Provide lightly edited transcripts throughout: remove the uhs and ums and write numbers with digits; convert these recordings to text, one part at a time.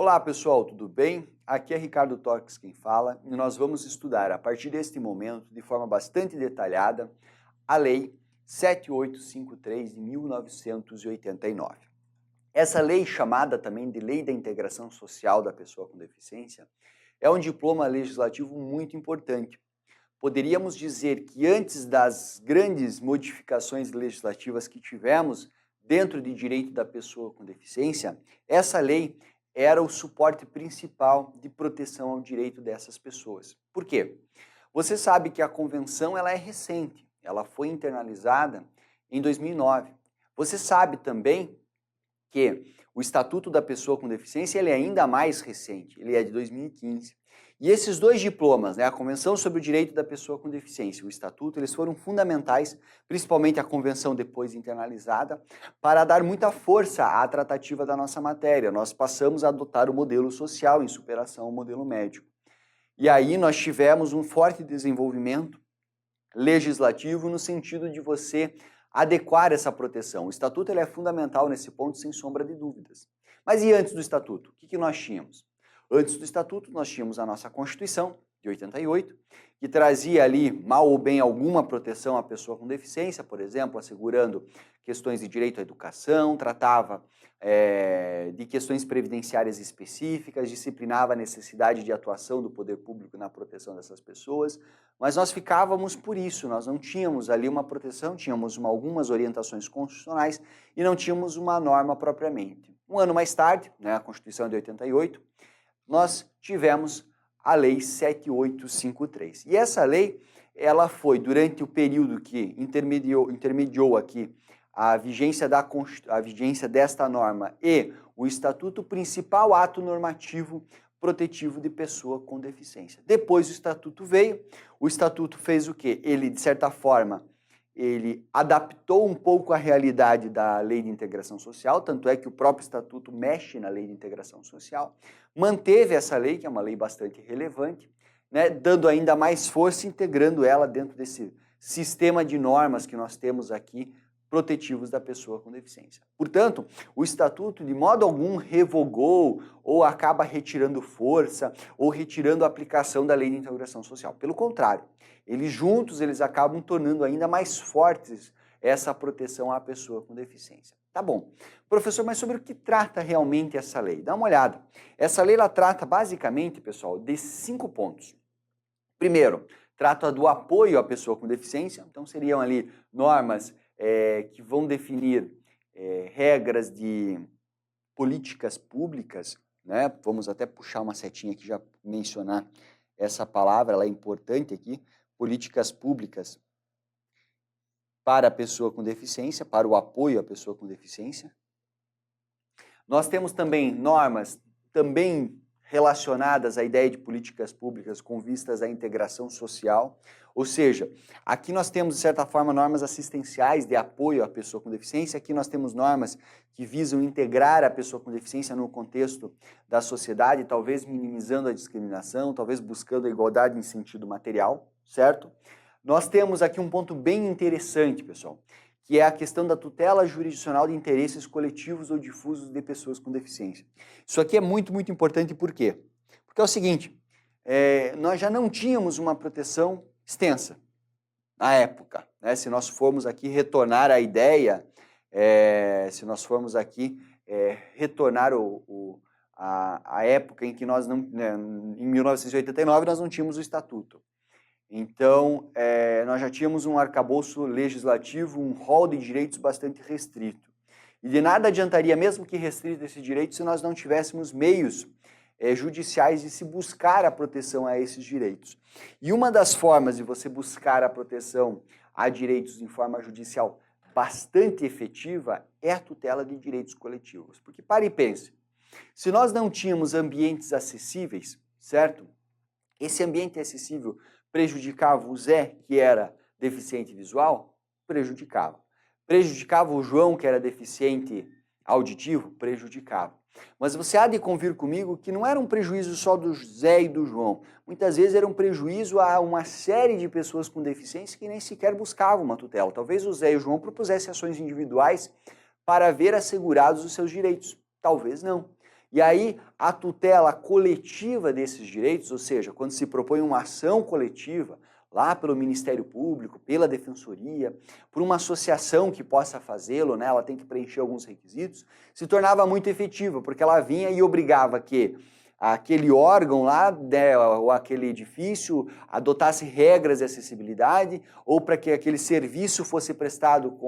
Olá pessoal, tudo bem? Aqui é Ricardo Toques quem fala e nós vamos estudar a partir deste momento, de forma bastante detalhada, a Lei 7853 de 1989. Essa lei, chamada também de Lei da Integração Social da Pessoa com Deficiência, é um diploma legislativo muito importante. Poderíamos dizer que antes das grandes modificações legislativas que tivemos dentro de direito da pessoa com deficiência, essa lei era o suporte principal de proteção ao direito dessas pessoas. Por quê? Você sabe que a convenção ela é recente, ela foi internalizada em 2009. Você sabe também que o Estatuto da Pessoa com Deficiência ele é ainda mais recente, ele é de 2015. E esses dois diplomas, a Convenção sobre o Direito da Pessoa com Deficiência e o Estatuto, eles foram fundamentais, principalmente a Convenção depois internalizada, para dar muita força à tratativa da nossa matéria. Nós passamos a adotar o modelo social em superação ao modelo médico. E aí nós tivemos um forte desenvolvimento legislativo no sentido de você adequar essa proteção. O Estatuto ele é fundamental nesse ponto, sem sombra de dúvidas. Mas e antes do Estatuto? O que nós tínhamos? Antes do Estatuto, nós tínhamos a nossa Constituição, de 88, que trazia ali, mal ou bem, alguma proteção à pessoa com deficiência, por exemplo, assegurando questões de direito à educação, tratava de questões previdenciárias específicas, disciplinava a necessidade de atuação do poder público na proteção dessas pessoas, mas nós ficávamos por isso, nós não tínhamos ali uma proteção, tínhamos algumas orientações constitucionais e não tínhamos uma norma propriamente. Um ano mais tarde, a Constituição de 88, nós tivemos a Lei 7853. E essa lei, ela foi durante o período que intermediou aqui a vigência desta norma e o Estatuto, principal ato normativo protetivo de pessoa com deficiência. Depois o Estatuto veio, o Estatuto fez o quê? Ele, de certa forma, ele adaptou um pouco a realidade da Lei de Integração Social, tanto é que o próprio Estatuto mexe na Lei de Integração Social, manteve essa lei, que é uma lei bastante relevante, dando ainda mais força, integrando ela dentro desse sistema de normas que nós temos aqui, protetivos da pessoa com deficiência. Portanto, o Estatuto de modo algum revogou ou acaba retirando força ou retirando a aplicação da Lei de Integração Social. Pelo contrário, eles juntos acabam tornando ainda mais fortes essa proteção à pessoa com deficiência. Tá bom. Professor, mas sobre o que trata realmente essa lei? Dá uma olhada. Essa lei ela trata basicamente, pessoal, de 5 pontos. Primeiro, trata do apoio à pessoa com deficiência, então seriam ali normas que vão definir regras de políticas públicas, Vamos até puxar uma setinha aqui já mencionar essa palavra, ela é importante aqui, políticas públicas para a pessoa com deficiência, para o apoio à pessoa com deficiência. Nós temos também normas também relacionadas à ideia de políticas públicas com vistas à integração social, ou seja, aqui nós temos, de certa forma, normas assistenciais de apoio à pessoa com deficiência, aqui nós temos normas que visam integrar a pessoa com deficiência no contexto da sociedade, talvez minimizando a discriminação, talvez buscando a igualdade em sentido material, certo? Nós temos aqui um ponto bem interessante, pessoal, que é a questão da tutela jurisdicional de interesses coletivos ou difusos de pessoas com deficiência. Isso aqui é muito, muito importante, por quê? Porque é o seguinte, nós já não tínhamos uma proteção extensa na época, Se nós formos aqui retornar a ideia, se nós formos aqui retornar a época em que nós não, em 1989 nós não tínhamos o Estatuto. Então, nós já tínhamos um arcabouço legislativo, um rol de direitos bastante restrito. E de nada adiantaria, mesmo que restrito esse direito, se nós não tivéssemos meios judiciais de se buscar a proteção a esses direitos. E uma das formas de você buscar a proteção a direitos em forma judicial bastante efetiva é a tutela de direitos coletivos. Porque, pare e pense, se nós não tínhamos ambientes acessíveis, certo? Esse ambiente acessível prejudicava o Zé, que era deficiente visual? Prejudicava. Prejudicava o João, que era deficiente auditivo? Prejudicava. Mas você há de convir comigo que não era um prejuízo só do Zé e do João. Muitas vezes era um prejuízo a uma série de pessoas com deficiência que nem sequer buscavam uma tutela. Talvez o Zé e o João propusessem ações individuais para ver assegurados os seus direitos. Talvez não. E aí a tutela coletiva desses direitos, ou seja, quando se propõe uma ação coletiva, lá pelo Ministério Público, pela Defensoria, por uma associação que possa fazê-lo, né, ela tem que preencher alguns requisitos, se tornava muito efetiva, porque ela vinha e obrigava que aquele órgão lá, né, ou aquele edifício, adotasse regras de acessibilidade, ou para que aquele serviço fosse prestado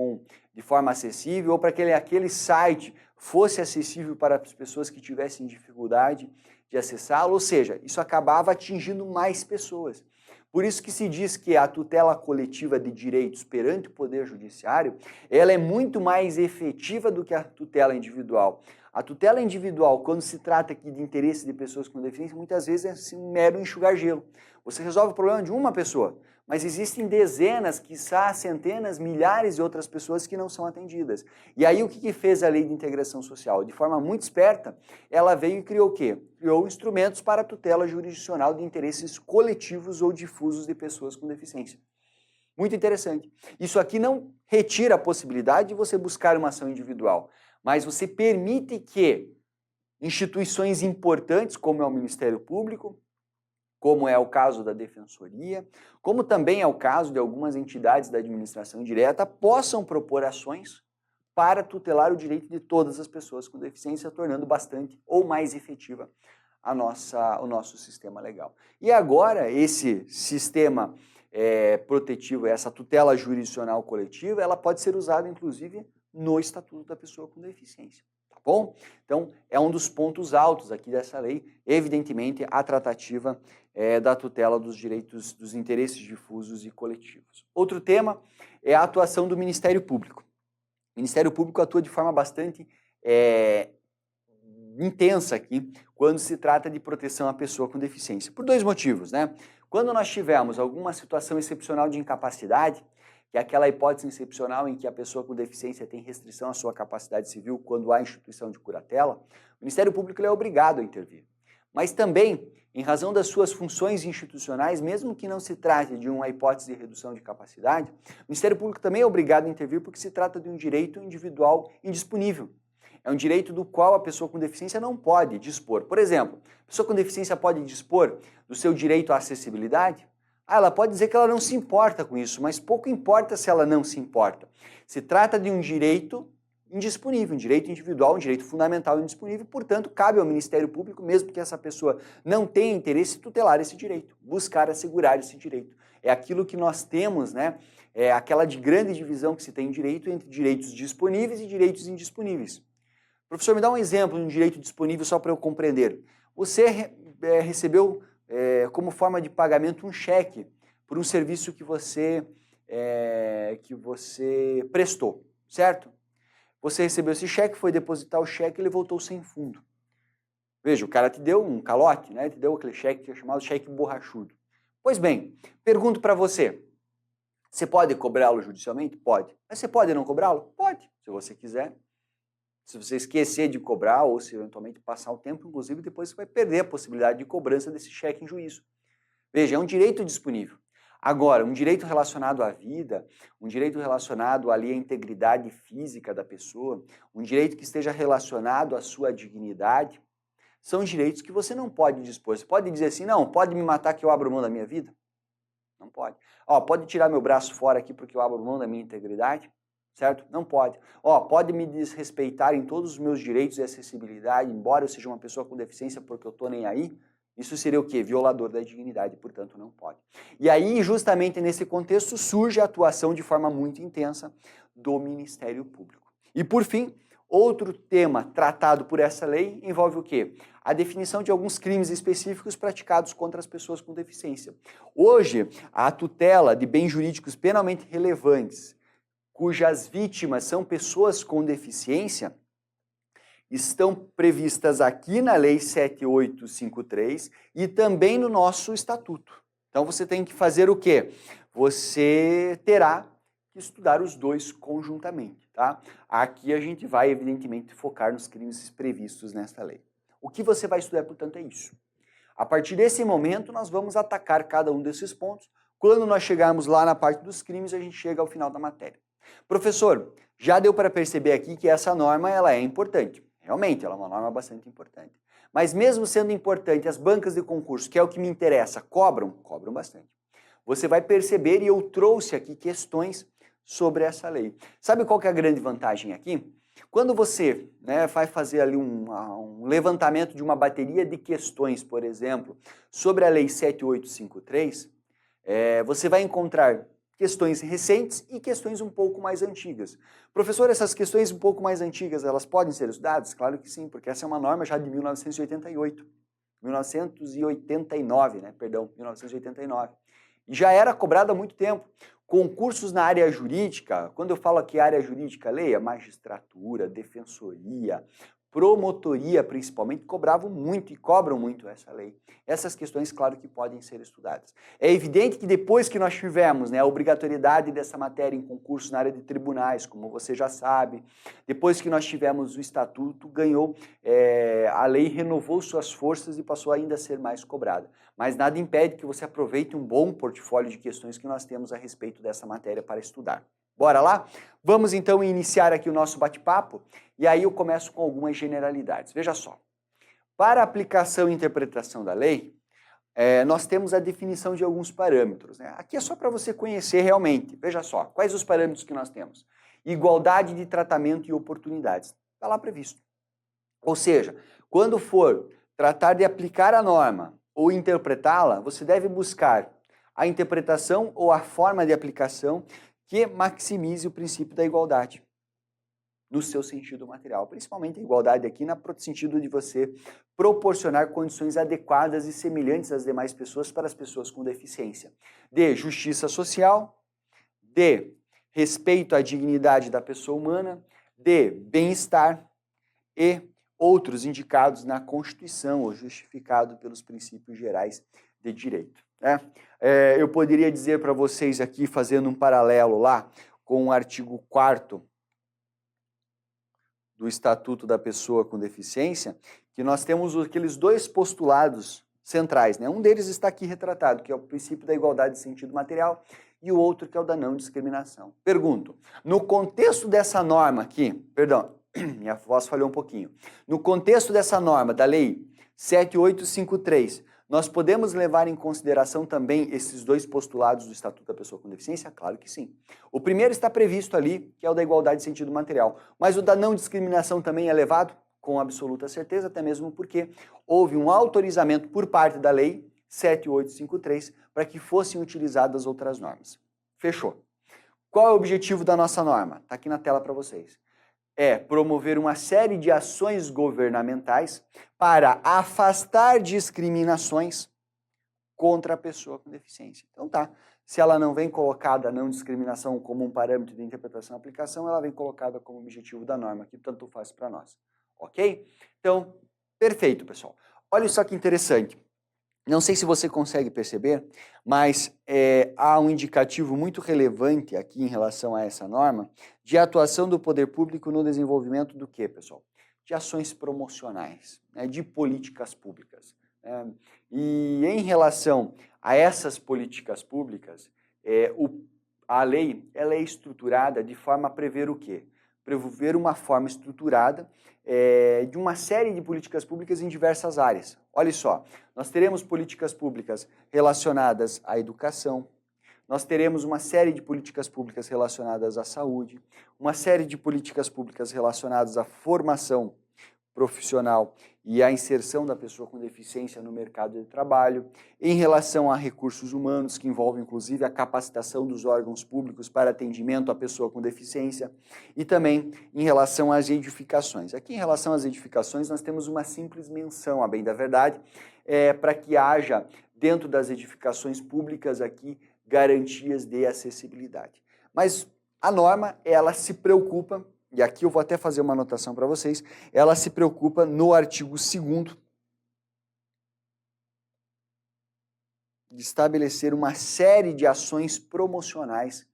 de forma acessível, ou para que aquele site fosse acessível para as pessoas que tivessem dificuldade de acessá-lo, ou seja, isso acabava atingindo mais pessoas. Por isso que se diz que a tutela coletiva de direitos perante o Poder Judiciário, ela é muito mais efetiva do que a tutela individual. A tutela individual, quando se trata aqui de interesse de pessoas com deficiência, muitas vezes é assim, um mero enxugar gelo. Você resolve o problema de uma pessoa, mas existem dezenas, quiçá centenas, milhares de outras pessoas que não são atendidas. E aí o que fez a Lei de Integração Social? De forma muito esperta, ela veio e criou o quê? Criou instrumentos para a tutela jurisdicional de interesses coletivos ou difusos de pessoas com deficiência. Muito interessante. Isso aqui não retira a possibilidade de você buscar uma ação individual, mas você permite que instituições importantes, como é o Ministério Público, como é o caso da Defensoria, como também é o caso de algumas entidades da administração direta, possam propor ações para tutelar o direito de todas as pessoas com deficiência, tornando bastante ou mais efetiva o nosso sistema legal. E agora, esse sistema protetivo, essa tutela jurisdicional coletiva, ela pode ser usada, inclusive, no Estatuto da Pessoa com Deficiência. Tá bom? Então, é um dos pontos altos aqui dessa lei, evidentemente, a tratativa da tutela dos direitos, dos interesses difusos e coletivos. Outro tema é a atuação do Ministério Público. O Ministério Público atua de forma bastante intensa aqui, quando se trata de proteção à pessoa com deficiência. Por dois motivos, né? Quando nós tivermos alguma situação excepcional de incapacidade, que é aquela hipótese excepcional em que a pessoa com deficiência tem restrição à sua capacidade civil quando há instituição de curatela, o Ministério Público é obrigado a intervir. Mas também, em razão das suas funções institucionais, mesmo que não se trate de uma hipótese de redução de capacidade, o Ministério Público também é obrigado a intervir porque se trata de um direito individual indisponível. É um direito do qual a pessoa com deficiência não pode dispor. Por exemplo, a pessoa com deficiência pode dispor do seu direito à acessibilidade? Ela pode dizer que ela não se importa com isso, mas pouco importa se ela não se importa. Se trata de um direito indisponível, um direito individual, um direito fundamental indisponível, portanto, cabe ao Ministério Público, mesmo que essa pessoa não tenha interesse, tutelar esse direito, buscar assegurar esse direito. É aquilo que nós temos, né? É aquela de grande divisão que se tem em direito entre direitos disponíveis e direitos indisponíveis. Professor, me dá um exemplo de um direito disponível só para eu compreender. Você recebeu como forma de pagamento um cheque por um serviço que você prestou, certo? Você recebeu esse cheque, foi depositar o cheque e ele voltou sem fundo. Veja, o cara te deu um calote, né? Te deu aquele cheque que é chamado cheque borrachudo. Pois bem, pergunto para você, você pode cobrá-lo judicialmente? Pode. Mas você pode não cobrá-lo? Pode, se você quiser. Se você esquecer de cobrar ou se eventualmente passar o tempo, inclusive, depois você vai perder a possibilidade de cobrança desse cheque em juízo. Veja, é um direito disponível. Agora, um direito relacionado à vida, um direito relacionado ali à integridade física da pessoa, um direito que esteja relacionado à sua dignidade, são direitos que você não pode dispor. Você pode dizer assim, não, pode me matar que eu abro mão da minha vida? Não pode. Pode tirar meu braço fora aqui porque eu abro mão da minha integridade? Certo? Não pode. Pode me desrespeitar em todos os meus direitos e acessibilidade, embora eu seja uma pessoa com deficiência porque eu estou nem aí. Isso seria o quê? Violador da dignidade, portanto não pode. E aí, justamente nesse contexto, surge a atuação de forma muito intensa do Ministério Público. E por fim, outro tema tratado por essa lei envolve o quê? A definição de alguns crimes específicos praticados contra as pessoas com deficiência. Hoje, a tutela de bens jurídicos penalmente relevantes, cujas vítimas são pessoas com deficiência, estão previstas aqui na Lei 7853 e também no nosso Estatuto. Então você tem que fazer o quê? Você terá que estudar os dois conjuntamente, tá? Aqui a gente vai, evidentemente, focar nos crimes previstos nesta lei. O que você vai estudar, portanto, é isso. A partir desse momento, nós vamos atacar cada um desses pontos. Quando nós chegarmos lá na parte dos crimes, a gente chega ao final da matéria. Professor, já deu para perceber aqui que essa norma ela é importante. Realmente, ela é uma norma bastante importante. Mas mesmo sendo importante, as bancas de concurso, que é o que me interessa, cobram? Cobram bastante. Você vai perceber, e eu trouxe aqui questões sobre essa lei. Sabe qual que é a grande vantagem aqui? Quando você vai fazer ali um levantamento de uma bateria de questões, por exemplo, sobre a Lei 7853, você vai encontrar questões recentes e questões um pouco mais antigas. Professor, essas questões um pouco mais antigas, elas podem ser estudadas? Claro que sim, porque essa é uma norma já de 1988. 1989, perdão, 1989. E já era cobrada há muito tempo. Concursos na área jurídica, quando eu falo aqui área jurídica, leia magistratura, defensoria, promotoria principalmente, cobravam muito e cobram muito essa lei. Essas questões, claro que podem ser estudadas. É evidente que depois que nós tivemos a obrigatoriedade dessa matéria em concurso na área de tribunais, como você já sabe, depois que nós tivemos o estatuto, a lei renovou suas forças e passou ainda a ser mais cobrada. Mas nada impede que você aproveite um bom portfólio de questões que nós temos a respeito dessa matéria para estudar. Bora lá? Vamos então iniciar aqui o nosso bate-papo e aí eu começo com algumas generalidades. Veja só, para aplicação e interpretação da lei, nós temos a definição de alguns parâmetros. Aqui é só para você conhecer realmente. Veja só, quais os parâmetros que nós temos? Igualdade de tratamento e oportunidades. Está lá previsto. Ou seja, quando for tratar de aplicar a norma ou interpretá-la, você deve buscar a interpretação ou a forma de aplicação que maximize o princípio da igualdade no seu sentido material. Principalmente a igualdade aqui no sentido de você proporcionar condições adequadas e semelhantes às demais pessoas para as pessoas com deficiência. De justiça social, de respeito à dignidade da pessoa humana, de bem-estar e outros indicados na Constituição ou justificado pelos princípios gerais de direito. Eu poderia dizer para vocês aqui, fazendo um paralelo lá com o artigo 4º do Estatuto da Pessoa com Deficiência, que nós temos aqueles dois postulados centrais. Um deles está aqui retratado, que é o princípio da igualdade de sentido material, e o outro que é o da não discriminação. Pergunto, no contexto dessa norma aqui, perdão, minha voz falhou um pouquinho, no contexto dessa norma da Lei 7853, nós podemos levar em consideração também esses dois postulados do Estatuto da Pessoa com Deficiência? Claro que sim. O primeiro está previsto ali, que é o da igualdade de sentido material, mas o da não discriminação também é levado? Com absoluta certeza, até mesmo porque houve um autorizamento por parte da Lei 7853 para que fossem utilizadas outras normas. Fechou. Qual é o objetivo da nossa norma? Está aqui na tela para vocês. É promover uma série de ações governamentais para afastar discriminações contra a pessoa com deficiência. Então tá, se ela não vem colocada a não discriminação como um parâmetro de interpretação e aplicação, ela vem colocada como objetivo da norma, que tanto faz para nós. Ok? Então, perfeito, pessoal. Olha só que interessante. Não sei se você consegue perceber, mas há um indicativo muito relevante aqui em relação a essa norma de atuação do poder público no desenvolvimento do quê, pessoal? De ações promocionais, de políticas públicas. E em relação a essas políticas públicas, a lei ela é estruturada de forma a prever o quê? Prever uma forma estruturada de uma série de políticas públicas em diversas áreas. Olha só, nós teremos políticas públicas relacionadas à educação, nós teremos uma série de políticas públicas relacionadas à saúde, uma série de políticas públicas relacionadas à formação profissional e à inserção da pessoa com deficiência no mercado de trabalho, em relação a recursos humanos, que envolvem inclusive a capacitação dos órgãos públicos para atendimento à pessoa com deficiência, e também em relação às edificações. Aqui em relação às edificações nós temos uma simples menção, a bem da verdade, para que haja dentro das edificações públicas aqui garantias de acessibilidade. Mas a norma, ela se preocupa, e aqui eu vou até fazer uma anotação para vocês, ela se preocupa no artigo 2º de estabelecer uma série de ações promocionais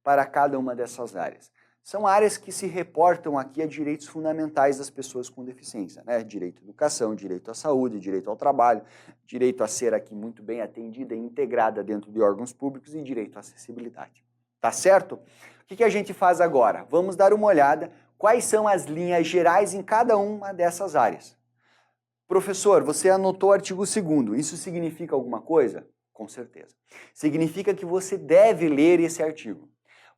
para cada uma dessas áreas. São áreas que se reportam aqui a direitos fundamentais das pessoas com deficiência, Direito à educação, direito à saúde, direito ao trabalho, direito a ser aqui muito bem atendida e integrada dentro de órgãos públicos e direito à acessibilidade. Tá certo? O que a gente faz agora? Vamos dar uma olhada quais são as linhas gerais em cada uma dessas áreas. Professor, você anotou o artigo 2º, isso significa alguma coisa? Com certeza. Significa que você deve ler esse artigo.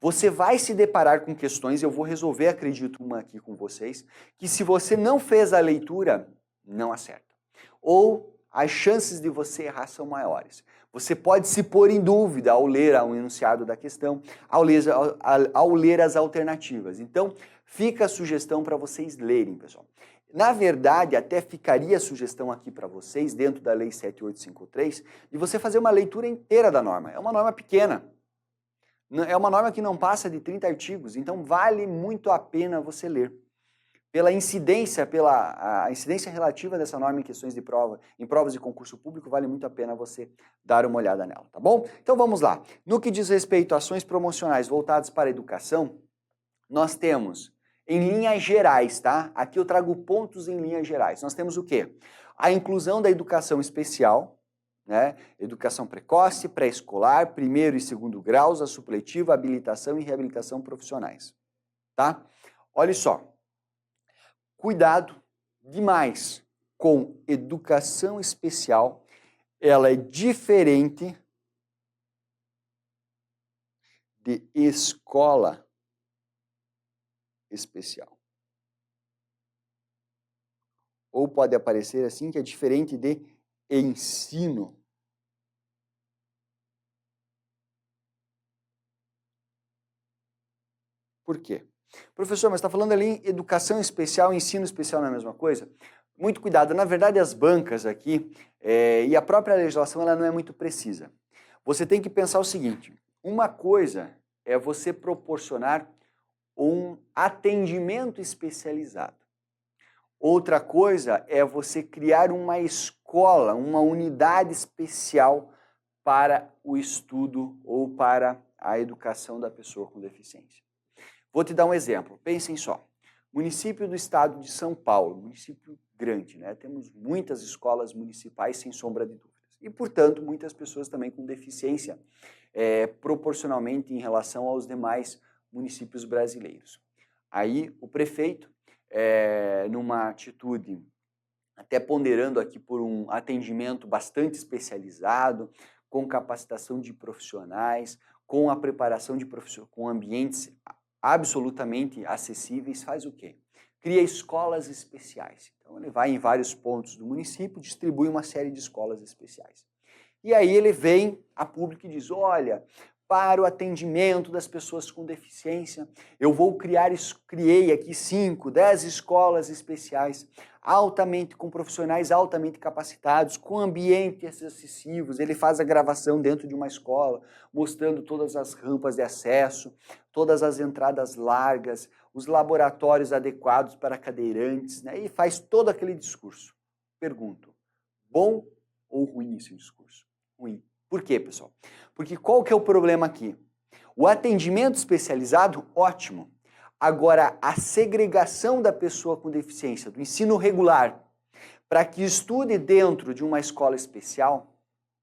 Você vai se deparar com questões, eu vou resolver, acredito, uma aqui com vocês, que se você não fez a leitura, não acerta. Ou as chances de você errar são maiores. Você pode se pôr em dúvida ao ler o enunciado da questão, ao ler as alternativas. Então, fica a sugestão para vocês lerem, pessoal. Na verdade, até ficaria a sugestão aqui para vocês, dentro da Lei 7853, de você fazer uma leitura inteira da norma. É uma norma pequena. É uma norma que não passa de 30 artigos, então vale muito a pena você ler. Pela incidência, a incidência relativa dessa norma em questões de prova, em provas de concurso público, vale muito a pena você dar uma olhada nela, tá bom? Então vamos lá. No que diz respeito a ações promocionais voltadas para a educação, nós temos, em linhas gerais, tá? Aqui eu trago pontos em linhas gerais. Nós temos o quê? A inclusão da educação especial, né? Educação precoce, pré-escolar, 1º e 2º graus, a supletiva, habilitação e reabilitação profissionais, tá? Olha só. Cuidado demais com educação especial, ela é diferente de escola especial. Ou pode aparecer assim que é diferente de ensino. Por quê? Professor, mas está falando ali em educação especial e ensino especial não é a mesma coisa? Muito cuidado, na verdade as bancas aqui e a própria legislação ela não é muito precisa. Você tem que pensar o seguinte, uma coisa é você proporcionar um atendimento especializado. Outra coisa é você criar uma escola, uma unidade especial para o estudo ou para a educação da pessoa com deficiência. Vou te dar um exemplo, pensem só. Município do estado de São Paulo, município grande, né? Temos muitas escolas municipais sem sombra de dúvidas. E, portanto, muitas pessoas também com deficiência proporcionalmente em relação aos demais municípios brasileiros. Aí o prefeito, numa atitude, até ponderando aqui por um atendimento bastante especializado, com capacitação de profissionais, com a preparação de professores, com ambientes absolutamente acessíveis, faz o quê? Cria escolas especiais. Então ele vai em vários pontos do município, distribui uma série de escolas especiais. E aí ele vem a público e diz, olha, para o atendimento das pessoas com deficiência, eu vou criei aqui 5, 10 escolas especiais, com profissionais altamente capacitados, com ambientes acessíveis. Ele faz a gravação dentro de uma escola, mostrando todas as rampas de acesso, todas as entradas largas, os laboratórios adequados para cadeirantes, né? E faz todo aquele discurso. Pergunto, bom ou ruim esse discurso? Ruim. Por quê, pessoal? Porque qual que é o problema aqui? O atendimento especializado, ótimo. Agora, a segregação da pessoa com deficiência, do ensino regular, para que estude dentro de uma escola especial,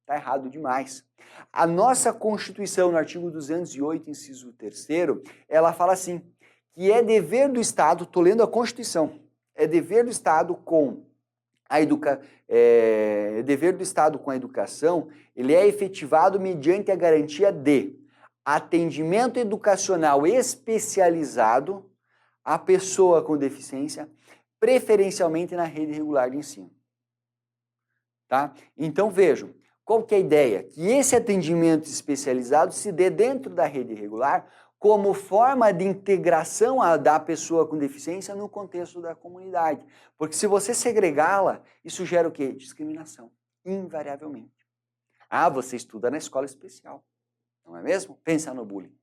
está errado demais. A nossa Constituição, no artigo 208, inciso 3º, ela fala assim, que é dever do Estado, estou lendo a Constituição, é dever do Estado com a educação, ele é efetivado mediante a garantia de atendimento educacional especializado à pessoa com deficiência, preferencialmente na rede regular de ensino. Tá? Então vejam, qual que é a ideia? Que esse atendimento especializado se dê dentro da rede regular como forma de integração da pessoa com deficiência no contexto da comunidade. Porque se você segregá-la, isso gera o quê? Discriminação, invariavelmente. Ah, você estuda na escola especial, não é mesmo? Pensa no bullying.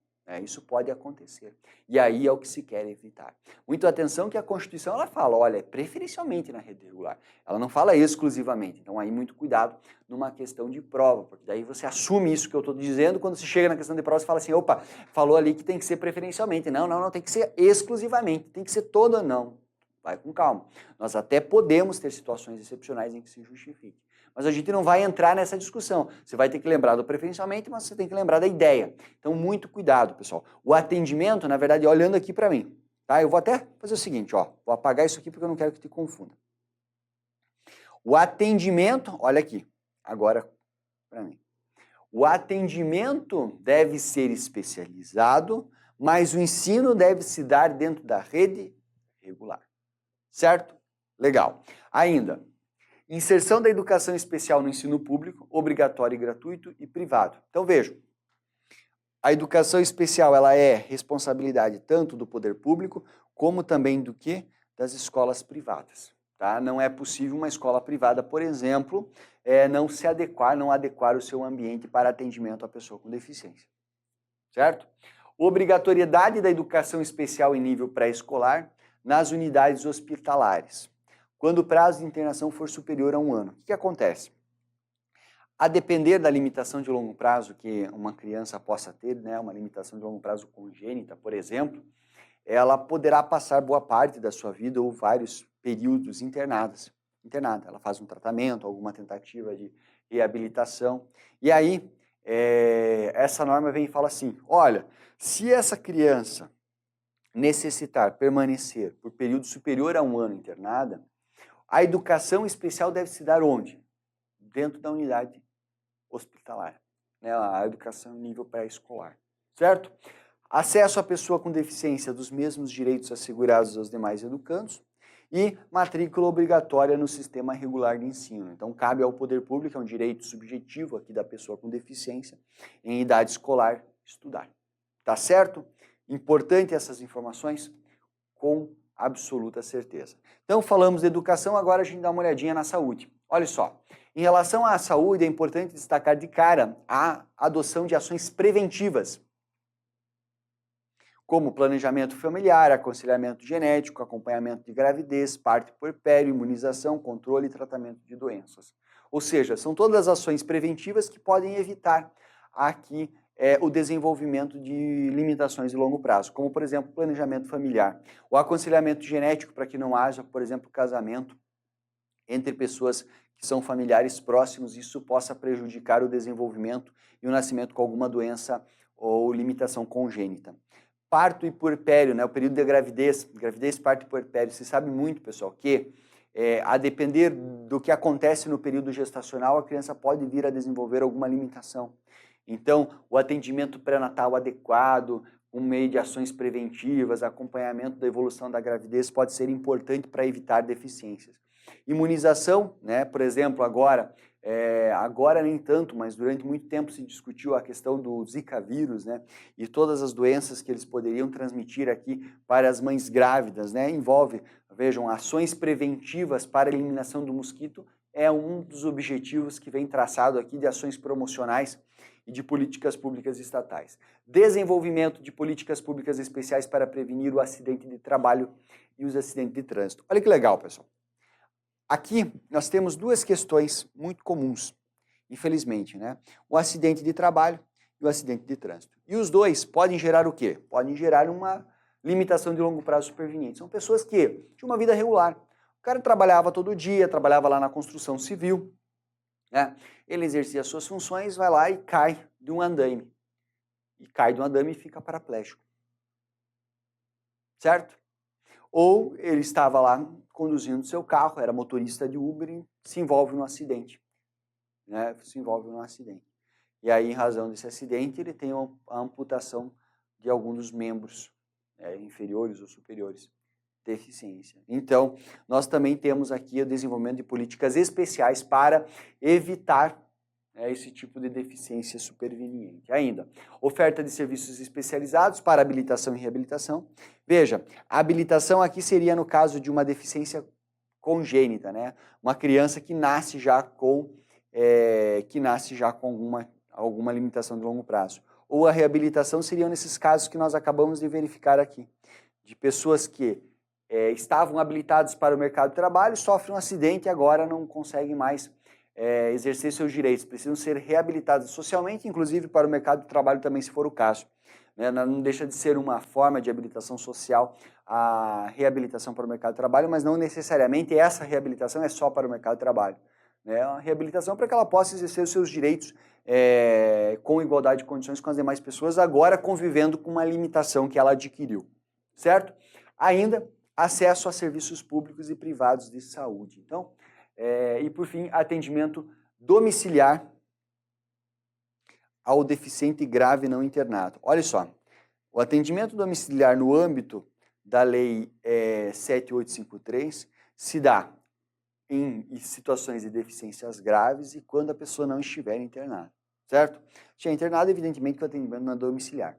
Isso pode acontecer. E aí é o que se quer evitar. Muito atenção que a Constituição ela fala, olha, preferencialmente na rede regular. Ela não fala exclusivamente. Então aí muito cuidado numa questão de prova, porque daí você assume isso que eu estou dizendo, quando você chega na questão de prova você fala assim, opa, falou ali que tem que ser preferencialmente. Não, tem que ser exclusivamente, tem que ser toda, não. Vai com calma. Nós até podemos ter situações excepcionais em que se justifique. Mas a gente não vai entrar nessa discussão. Você vai ter que lembrar do preferencialmente, mas você tem que lembrar da ideia. Então, muito cuidado, pessoal. O atendimento, na verdade, olhando aqui para mim, Tá? Eu vou até fazer o seguinte, ó, vou apagar isso aqui porque eu não quero que te confunda. O atendimento, olha aqui, agora para mim. O atendimento deve ser especializado, mas o ensino deve se dar dentro da rede regular. Certo? Legal. Ainda, inserção da educação especial no ensino público, obrigatório e gratuito e privado. Então vejam, a educação especial ela é responsabilidade tanto do poder público como também do que? Das escolas privadas. Tá? Não é possível uma escola privada, por exemplo, não adequar o seu ambiente para atendimento à pessoa com deficiência. Certo? Obrigatoriedade da educação especial em nível pré-escolar nas unidades hospitalares, quando o prazo de internação for superior a 1 ano. O que acontece? A depender da limitação de longo prazo que uma criança possa ter, né, uma limitação de longo prazo congênita, por exemplo, ela poderá passar boa parte da sua vida ou vários períodos internada. Ela faz um tratamento, alguma tentativa de reabilitação. E aí, essa norma vem e fala assim, olha, se essa criança necessitar permanecer por período superior a 1 ano internada, a educação especial deve se dar onde? Dentro da unidade hospitalar, né? A educação em nível pré-escolar, certo? Acesso à pessoa com deficiência dos mesmos direitos assegurados aos demais educandos e matrícula obrigatória no sistema regular de ensino. Então, cabe ao poder público, é um direito subjetivo aqui da pessoa com deficiência, em idade escolar, estudar. Tá certo? Importante essas informações? Com absoluta certeza. Então, falamos de educação, agora a gente dá uma olhadinha na saúde. Olha só, em relação à saúde, é importante destacar de cara a adoção de ações preventivas, como planejamento familiar, aconselhamento genético, acompanhamento de gravidez, parto puerpério, imunização, controle e tratamento de doenças. Ou seja, são todas ações preventivas que podem evitar aqui o desenvolvimento de limitações de longo prazo, como, por exemplo, planejamento familiar. O aconselhamento genético para que não haja, por exemplo, casamento entre pessoas que são familiares próximos, isso possa prejudicar o desenvolvimento e o nascimento com alguma doença ou limitação congênita. Parto e puerpério, né, o período de gravidez, parto e puerpério, se sabe muito, pessoal, que a depender do que acontece no período gestacional, a criança pode vir a desenvolver alguma limitação. Então, o atendimento pré-natal adequado, com meio de ações preventivas, acompanhamento da evolução da gravidez pode ser importante para evitar deficiências. Imunização, né, por exemplo, agora nem tanto, mas durante muito tempo se discutiu a questão do Zika vírus, né, e todas as doenças que eles poderiam transmitir aqui para as mães grávidas, né, envolve, vejam, ações preventivas para a eliminação do mosquito é um dos objetivos que vem traçado aqui de ações promocionais e de políticas públicas estatais. Desenvolvimento de políticas públicas especiais para prevenir o acidente de trabalho e os acidentes de trânsito. Olha que legal, pessoal. Aqui nós temos duas questões muito comuns, infelizmente, né? O acidente de trabalho e o acidente de trânsito. E os dois podem gerar o quê? Podem gerar uma limitação de longo prazo superveniente. São pessoas que tinham uma vida regular. O cara trabalhava todo dia, trabalhava lá na construção civil, né? Ele exercia suas funções, vai lá e cai de um andaime. E cai de um andaime e fica paraplégico. Certo? Ou ele estava lá conduzindo seu carro, era motorista de Uber e se envolve num acidente. Né? Se envolve num acidente. E aí, em razão desse acidente, ele tem a amputação de algum dos membros inferiores ou superiores. Deficiência. Então, nós também temos aqui o desenvolvimento de políticas especiais para evitar esse tipo de deficiência superveniente. Ainda, oferta de serviços especializados para habilitação e reabilitação. Veja, a habilitação aqui seria no caso de uma deficiência congênita, né? Uma criança que nasce já com alguma limitação de longo prazo. Ou a reabilitação seriam nesses casos que nós acabamos de verificar aqui, de pessoas que estavam habilitados para o mercado de trabalho, sofrem um acidente e agora não conseguem mais exercer seus direitos. Precisam ser reabilitados socialmente, inclusive para o mercado de trabalho também, se for o caso. Né? Não deixa de ser uma forma de habilitação social a reabilitação para o mercado de trabalho, mas não necessariamente essa reabilitação é só para o mercado de trabalho. Né? A reabilitação para que ela possa exercer os seus direitos com igualdade de condições com as demais pessoas, agora convivendo com uma limitação que ela adquiriu. Certo? Ainda, acesso a serviços públicos e privados de saúde. Então, e por fim, atendimento domiciliar ao deficiente grave não internado. Olha só, o atendimento domiciliar no âmbito da Lei 7853 se dá em situações de deficiências graves e quando a pessoa não estiver internada, certo? Se estiver internada, evidentemente que o atendimento não é domiciliar,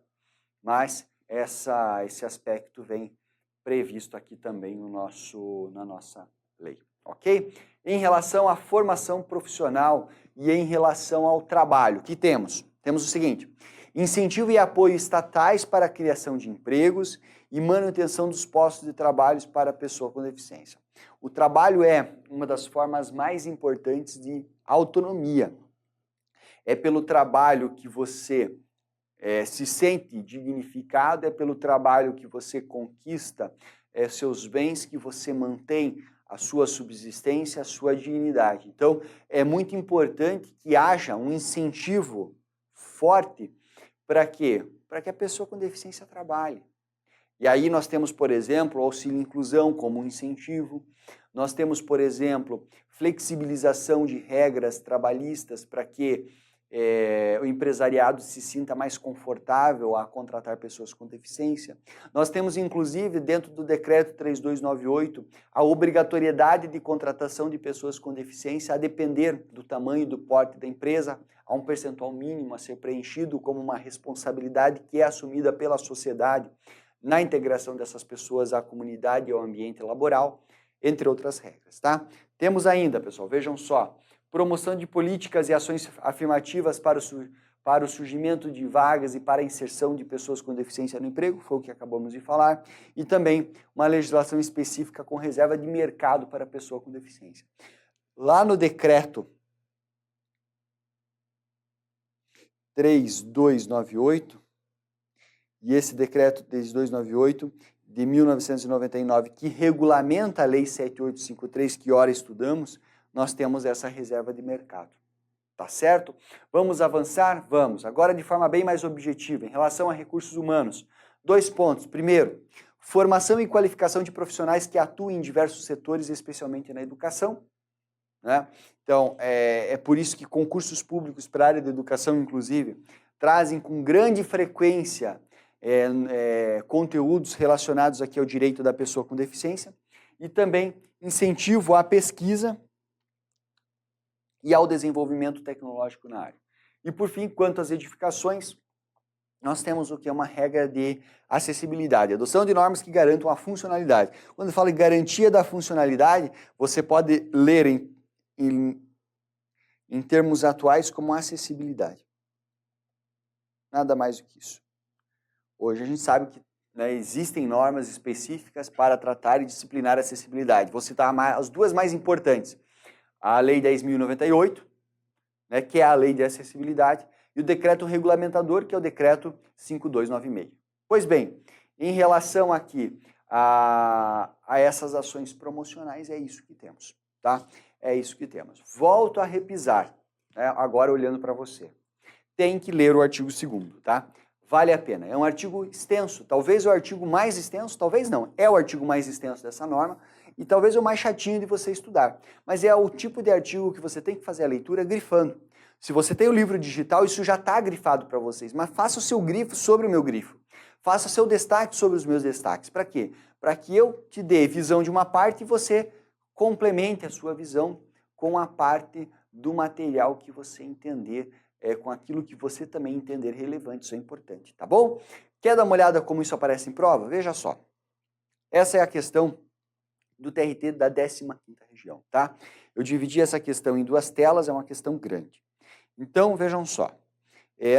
mas esse aspecto vem previsto aqui também na nossa lei, ok? Em relação à formação profissional e em relação ao trabalho, que temos? Temos o seguinte: incentivo e apoio estatais para a criação de empregos e manutenção dos postos de trabalho para a pessoa com deficiência. O trabalho é uma das formas mais importantes de autonomia. É pelo trabalho que você se sente dignificado, é pelo trabalho que você conquista seus bens, que você mantém a sua subsistência, a sua dignidade. Então, é muito importante que haja um incentivo forte para quê? Para que a pessoa com deficiência trabalhe. E aí nós temos, por exemplo, o auxílio inclusão como um incentivo. Nós temos, por exemplo, flexibilização de regras trabalhistas para que o empresariado se sinta mais confortável a contratar pessoas com deficiência. Nós temos, inclusive, dentro do decreto 3298, a obrigatoriedade de contratação de pessoas com deficiência a depender do tamanho e do porte da empresa, há um percentual mínimo a ser preenchido como uma responsabilidade que é assumida pela sociedade na integração dessas pessoas à comunidade e ao ambiente laboral, entre outras regras, tá? Temos ainda, pessoal, vejam só, promoção de políticas e ações afirmativas para o surgimento de vagas e para a inserção de pessoas com deficiência no emprego, foi o que acabamos de falar, e também uma legislação específica com reserva de mercado para a pessoa com deficiência. Lá no decreto 3298, e esse decreto 3298 de 1999, que regulamenta a Lei 7853, que ora estudamos, nós temos essa reserva de mercado. Tá certo? Vamos avançar? Vamos. Agora de forma bem mais objetiva, em relação a recursos humanos. 2 pontos. Primeiro, formação e qualificação de profissionais que atuem em diversos setores, especialmente na educação. Né? Então, é por isso que concursos públicos para a área da educação, inclusive, trazem com grande frequência conteúdos relacionados aqui ao direito da pessoa com deficiência e também incentivo à pesquisa e ao desenvolvimento tecnológico na área. E por fim, quanto às edificações, nós temos o que é uma regra de acessibilidade, adoção de normas que garantam a funcionalidade. Quando eu falo em garantia da funcionalidade, você pode ler em termos atuais como acessibilidade. Nada mais do que isso. Hoje a gente sabe que existem normas específicas para tratar e disciplinar a acessibilidade. Vou citar as duas mais importantes. A Lei 10.098, que é a Lei de Acessibilidade, e o Decreto Regulamentador, que é o Decreto 5296. Pois bem, em relação aqui a essas ações promocionais, é isso que temos, tá? É isso que temos. Volto a repisar, agora olhando para você. Tem que ler o artigo 2º, tá? Vale a pena. É um artigo extenso, talvez o artigo mais extenso, talvez não, é o artigo mais extenso dessa norma e talvez o mais chatinho de você estudar. Mas é o tipo de artigo que você tem que fazer a leitura grifando. Se você tem o livro digital, isso já está grifado para vocês, mas faça o seu grifo sobre o meu grifo. Faça o seu destaque sobre os meus destaques. Para quê? Para que eu te dê visão de uma parte e você complemente a sua visão com a parte do material que você entender, com aquilo que você também entender relevante, isso é importante, tá bom? Quer dar uma olhada como isso aparece em prova? Veja só. Essa é a questão do TRT da 15ª região, tá? Eu dividi essa questão em 2 telas, é uma questão grande. Então, vejam só.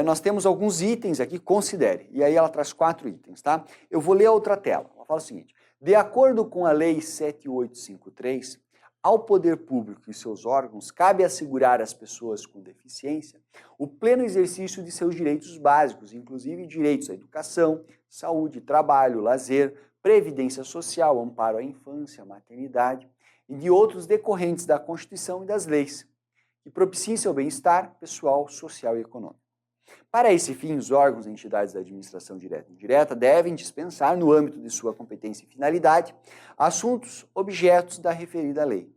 Nós temos alguns itens aqui, considere, e aí ela traz 4 itens, tá? Eu vou ler a outra tela, ela fala o seguinte: de acordo com a Lei 7853, ao poder público e seus órgãos, cabe assegurar às pessoas com deficiência o pleno exercício de seus direitos básicos, inclusive direitos à educação, saúde, trabalho, lazer, previdência social, amparo à infância, maternidade e de outros decorrentes da Constituição e das leis, que propiciem seu bem-estar pessoal, social e econômico. Para esse fim, os órgãos e entidades da administração direta e indireta devem dispensar, no âmbito de sua competência e finalidade, assuntos objetos da referida lei.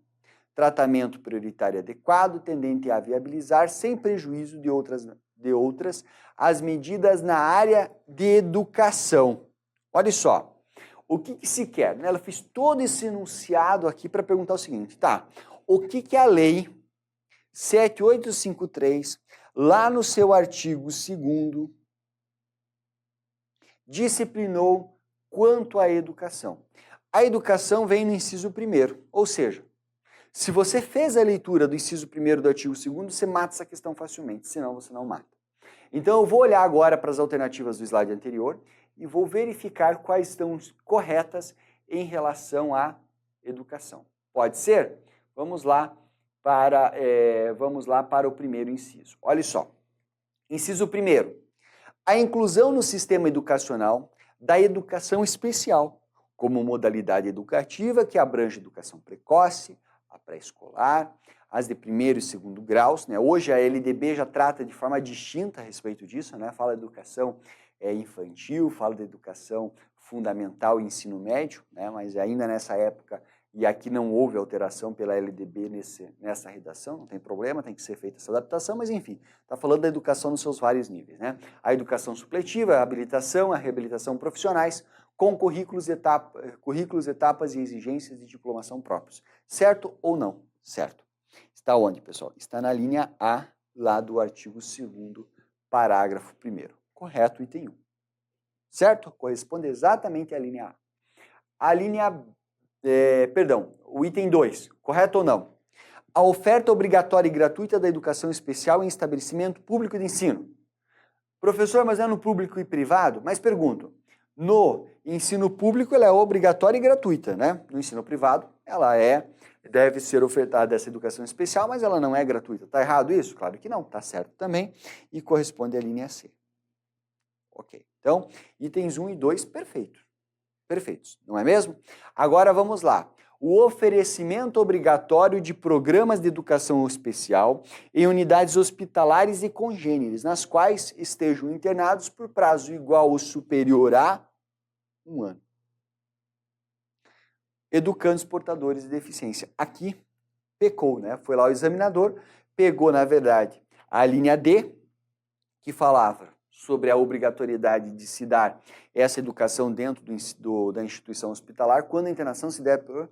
Tratamento prioritário adequado, tendente a viabilizar, sem prejuízo de outras as medidas na área de educação. Olha só, o que se quer? Ela fez todo esse enunciado aqui para perguntar o seguinte, tá, o que a lei 7853, lá no seu artigo 2º, disciplinou quanto à educação? A educação vem no inciso 1º, ou seja, se você fez a leitura do inciso 1º do artigo 2º, você mata essa questão facilmente, senão você não mata. Então eu vou olhar agora para as alternativas do slide anterior e vou verificar quais estão corretas em relação à educação. Pode ser? Vamos lá para o primeiro inciso. Olha só. Inciso 1º. A inclusão no sistema educacional da educação especial, como modalidade educativa que abrange educação precoce, a pré-escolar, as de 1º e 2º graus, né? Hoje a LDB já trata de forma distinta a respeito disso, né? Fala de educação infantil, fala de educação fundamental e ensino médio, né? Mas ainda nessa época, e aqui não houve alteração pela LDB nessa redação, não tem problema, tem que ser feita essa adaptação, mas enfim, está falando da educação nos seus vários níveis, né? A educação supletiva, a habilitação, a reabilitação profissionais, com currículos, etapas e exigências de diplomação próprios. Certo ou não? Certo. Está onde, pessoal? Está na linha A, lá do artigo 2º, parágrafo 1º. Correto, item 1. Certo? Corresponde exatamente à linha A. A linha, o item 2. Correto ou não? A oferta obrigatória e gratuita da educação especial em estabelecimento público de ensino. Professor, mas é no público e privado? Mas pergunto, no ensino público ela é obrigatória e gratuita, né? No ensino privado ela deve ser ofertada essa educação especial, mas ela não é gratuita. Está errado isso? Claro que não, está certo também e corresponde à linha C. Ok, então itens 1 e 2 perfeitos, não é mesmo? Agora vamos lá. O oferecimento obrigatório de programas de educação especial em unidades hospitalares e congêneres, nas quais estejam internados por prazo igual ou superior a 1 ano. Educandos portadores de deficiência. Aqui pecou, né? Foi lá o examinador, pegou, na verdade, a linha D, que falava sobre a obrigatoriedade de se dar essa educação dentro da instituição hospitalar, quando a internação se der por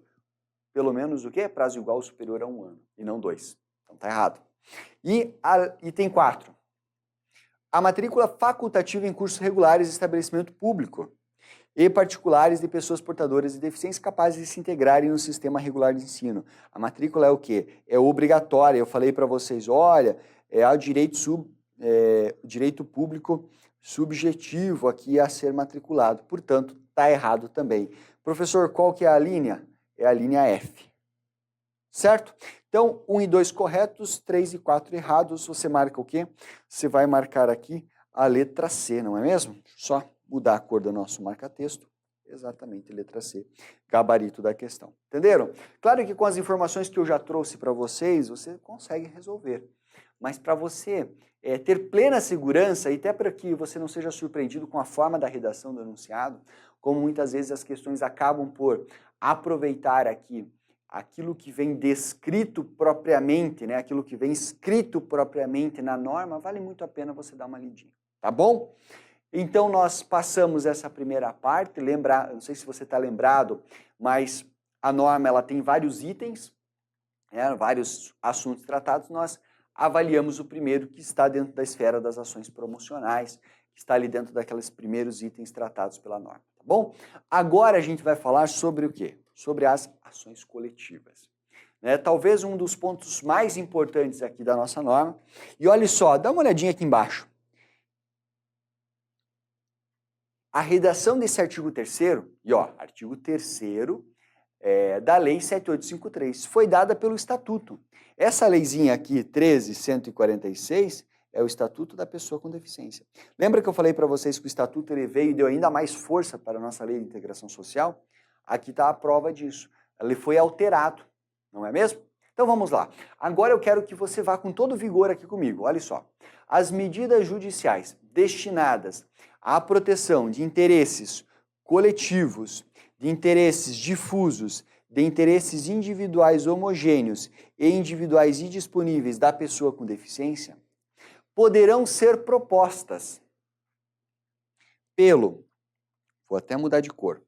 pelo menos o quê? Prazo igual ou superior a 1 ano, e não 2. Então tá errado. E item 4. A matrícula facultativa em cursos regulares de estabelecimento público e particulares de pessoas portadoras de deficiência capazes de se integrarem no sistema regular de ensino. A matrícula é o quê? É obrigatória. Eu falei para vocês, olha, é o direito público subjetivo aqui a ser matriculado. Portanto, tá errado também. Professor, qual que é a linha? É a linha F. Certo? Então, 1 e 2 corretos, 3 e 4 errados. Você marca o quê? Você vai marcar aqui a letra C, não é mesmo? Só mudar a cor do nosso marca-texto. Exatamente, letra C. Gabarito da questão. Entenderam? Claro que com as informações que eu já trouxe para vocês, você consegue resolver. Mas para você ter plena segurança, e até para que você não seja surpreendido com a forma da redação do enunciado, como muitas vezes as questões acabam por aproveitar aqui aquilo que vem descrito propriamente, né, aquilo que vem escrito propriamente na norma, vale muito a pena você dar uma lidinha, tá bom? Então nós passamos essa primeira parte, não sei se você está lembrado, mas a norma ela tem vários itens, né, vários assuntos tratados, nós avaliamos o primeiro que está dentro da esfera das ações promocionais, que está ali dentro daqueles primeiros itens tratados pela norma. Bom, agora a gente vai falar sobre o quê? Sobre as ações coletivas. Né? Talvez um dos pontos mais importantes aqui da nossa norma. E olha só, dá uma olhadinha aqui embaixo. A redação desse artigo 3º, artigo 3º da Lei 7853, foi dada pelo Estatuto. Essa leizinha aqui, 13.146, é o Estatuto da Pessoa com Deficiência. Lembra que eu falei para vocês que o Estatuto ele veio e deu ainda mais força para a nossa Lei de Integração Social? Aqui está a prova disso. Ele foi alterado, não é mesmo? Então vamos lá. Agora eu quero que você vá com todo vigor aqui comigo. Olha só. As medidas judiciais destinadas à proteção de interesses coletivos, de interesses difusos, de interesses individuais homogêneos e individuais indisponíveis da pessoa com deficiência, poderão ser propostas pelo, vou até mudar de cor,